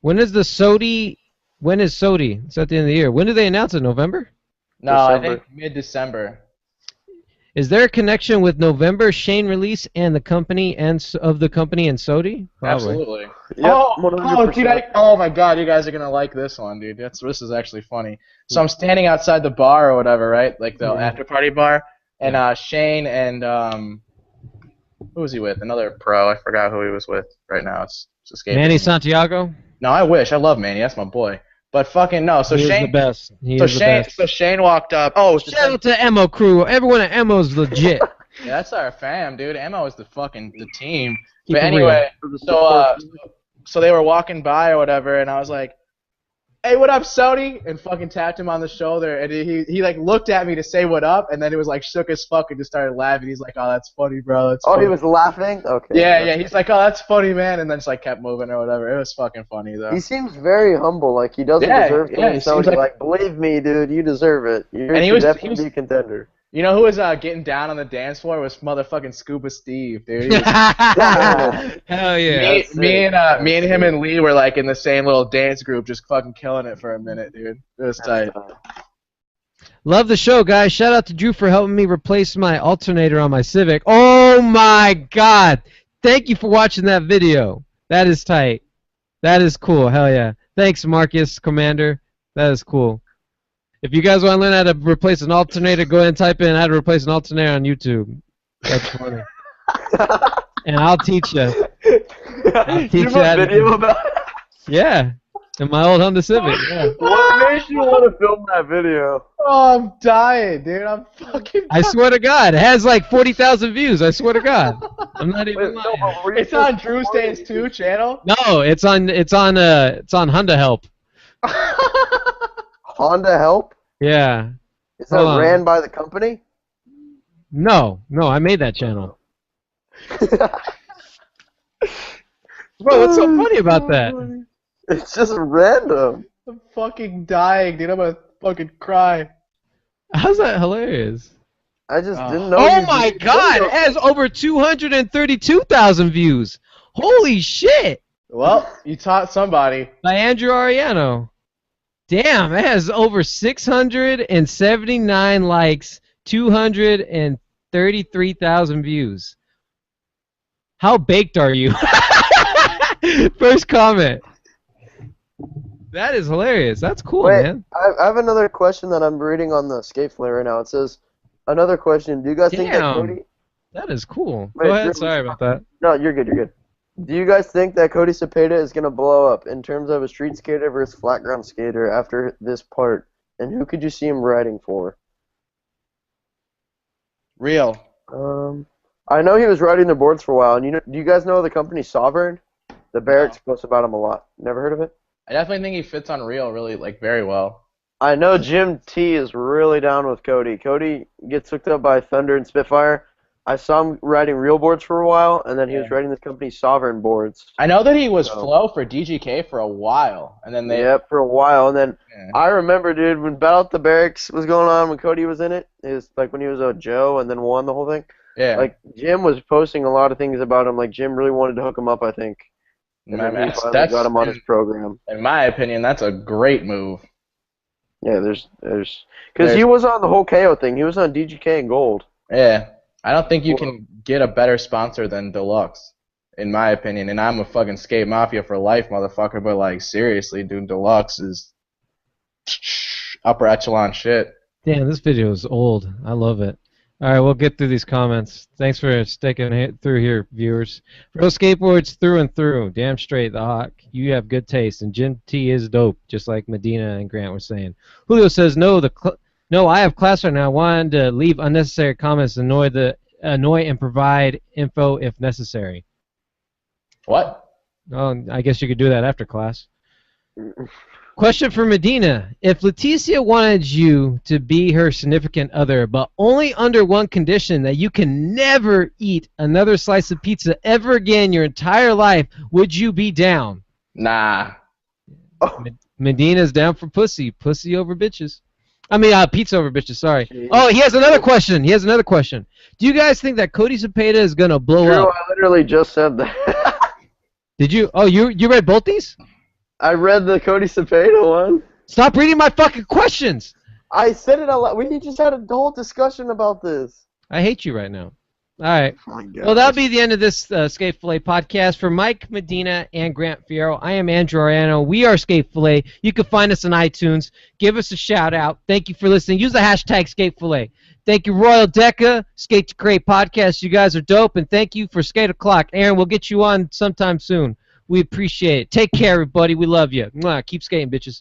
S1: When is the Sodi? When is Sodi? It's at the end of the year. When do they announce it? November?
S3: No, December. I think mid-December.
S1: Is there a connection with November Shane release and the company and Sodi?
S3: Absolutely.
S2: Yep,
S3: oh my god, you guys are gonna like this one, dude. This is actually funny. So I'm standing outside the bar or whatever, right? Like the after party bar, and Shane and who was he with? Another pro. I forgot who he was with right now. It's escaping
S1: Manny
S3: me.
S1: Santiago?
S3: No, I wish. I love Manny. That's my boy. But fucking no. So Shane.
S1: The best.
S3: So Shane walked up. Oh,
S1: shout out to Emo crew. Everyone at Emo's legit.
S3: Yeah, that's our fam, dude. Emo is the team. But anyway, so they were walking by or whatever, and I was like, "Hey, what up, Sodi?" And fucking tapped him on the shoulder, and he like looked at me to say what up, and then he was like shook as fuck and just started laughing. He's like, "Oh, that's funny, bro." That's funny.
S2: He was laughing? Okay.
S3: Yeah. He's like, "Oh, that's funny, man," and then just like kept moving or whatever. It was fucking funny though.
S2: He seems very humble. Like he doesn't deserve to win. So he's like, "Believe me, dude, you deserve it. You're definitely be a contender."
S3: You know who was getting down on the dance floor was motherfucking Scuba Steve, dude.
S1: Hell yeah.
S3: Me and him and Lee were like in the same little dance group, just fucking killing it for a minute, dude. It was tight.
S1: Love the show, guys. Shout out to Drew for helping me replace my alternator on my Civic. Oh my god. Thank you for watching that video. That is tight. That is cool. Hell yeah. Thanks, Marcus, Commander. That is cool. If you guys want to learn how to replace an alternator, go ahead and type in how to replace an alternator on YouTube. That's funny. And I'll teach you. I'll teach you
S2: a video about it?
S1: Yeah. In my old Honda Civic. Yeah.
S2: What made you want to film that video?
S3: Oh, I'm dying, dude. I'm fucking dying.
S1: I swear to God. It has like 40,000 views. I swear to God. I'm not even lying.
S3: No, it's on Drew Stays 2 channel?
S1: No, it's on Honda Help.
S2: Honda Help?
S1: Yeah.
S2: Is that ran by the company?
S1: No, I made that channel. Bro, what's so funny about that?
S2: It's just random.
S3: I'm fucking dying, dude. I'm gonna fucking cry.
S1: How's that hilarious?
S2: I just didn't know.
S1: Oh my god, it has over 232,000 views. Holy shit.
S3: Well, you taught somebody.
S1: By Andrew Ariano. Damn, it has over 679 likes, 233,000 views. How baked are you? First comment. That is hilarious. That's cool, man.
S2: I have another question that I'm reading on the Skate Fillet right now. It says, another question. Do you guys think that Cody...
S1: That is cool. Go ahead. Sorry about that.
S2: No, you're good. You're good. Do you guys think that Cody Cepeda is going to blow up in terms of a street skater versus flat ground skater after this part? And who could you see him riding for?
S3: Real.
S2: I know he was riding the boards for a while. And do you guys know the company Sovereign? The Barracks posts about him a lot. Never heard of it?
S3: I definitely think he fits on Real really very well.
S2: I know Jim T is really down with Cody. Cody gets hooked up by Thunder and Spitfire. I saw him riding real boards for a while, and then he was riding this company's Sovereign boards.
S3: I know that he was Flow for DGK for a while, and then they...
S2: Yep, for a while, and then I remember, dude, when Battle at the Barracks was going on, when Cody was in it, was like when he was a Joe and then won the whole thing.
S3: Yeah.
S2: Like, Jim was posting a lot of things about him. Like, Jim really wanted to hook him up, I think. And then he finally got him on his program.
S3: In my opinion, that's a great move.
S2: Yeah, there's... Because he was on the whole KO thing. He was on DGK and Gold.
S3: Yeah. I don't think you can get a better sponsor than Deluxe, in my opinion. And I'm a fucking Skate Mafia for life, motherfucker. But like, seriously, dude, Deluxe is upper echelon shit.
S1: Damn, this video is old. I love it. All right, we'll get through these comments. Thanks for sticking through here, viewers. Pro skateboards through and through. Damn straight, the Hawk. You have good taste, and Jim T is dope, just like Medina and Grant were saying. Julio says, no, I have class right now. I wanted to leave unnecessary comments, annoy and provide info if necessary.
S3: What?
S1: Oh, I guess you could do that after class. Question for Medina. If Leticia wanted you to be her significant other, but only under one condition, that you can never eat another slice of pizza ever again your entire life, would you be down?
S3: Nah.
S1: Medina's down for pussy. Pussy over bitches. I mean, pizza over bitches, sorry.
S2: Jeez.
S1: Oh, he has another question. Do you guys think that Cody Cepeda is going to blow up?
S2: I literally just said that.
S1: Did you? Oh, you read both these?
S2: I read the Cody Cepeda one.
S1: Stop reading my fucking questions.
S2: I said it a lot. We just had a whole discussion about this.
S1: I hate you right now. All right.
S2: Oh my God.
S1: Well, that'll be the end of this Skate Fillet podcast. For Mike Medina and Grant Fierro, I am Andrew Ariano. We are Skate Fillet. You can find us on iTunes. Give us a shout out. Thank you for listening. Use the hashtag Skate Fillet. Thank you, Royal Deca, Skate to Create podcast. You guys are dope. And thank you for Skate O'Clock. Aaron, we'll get you on sometime soon. We appreciate it. Take care, everybody. We love you. Mwah. Keep skating, bitches.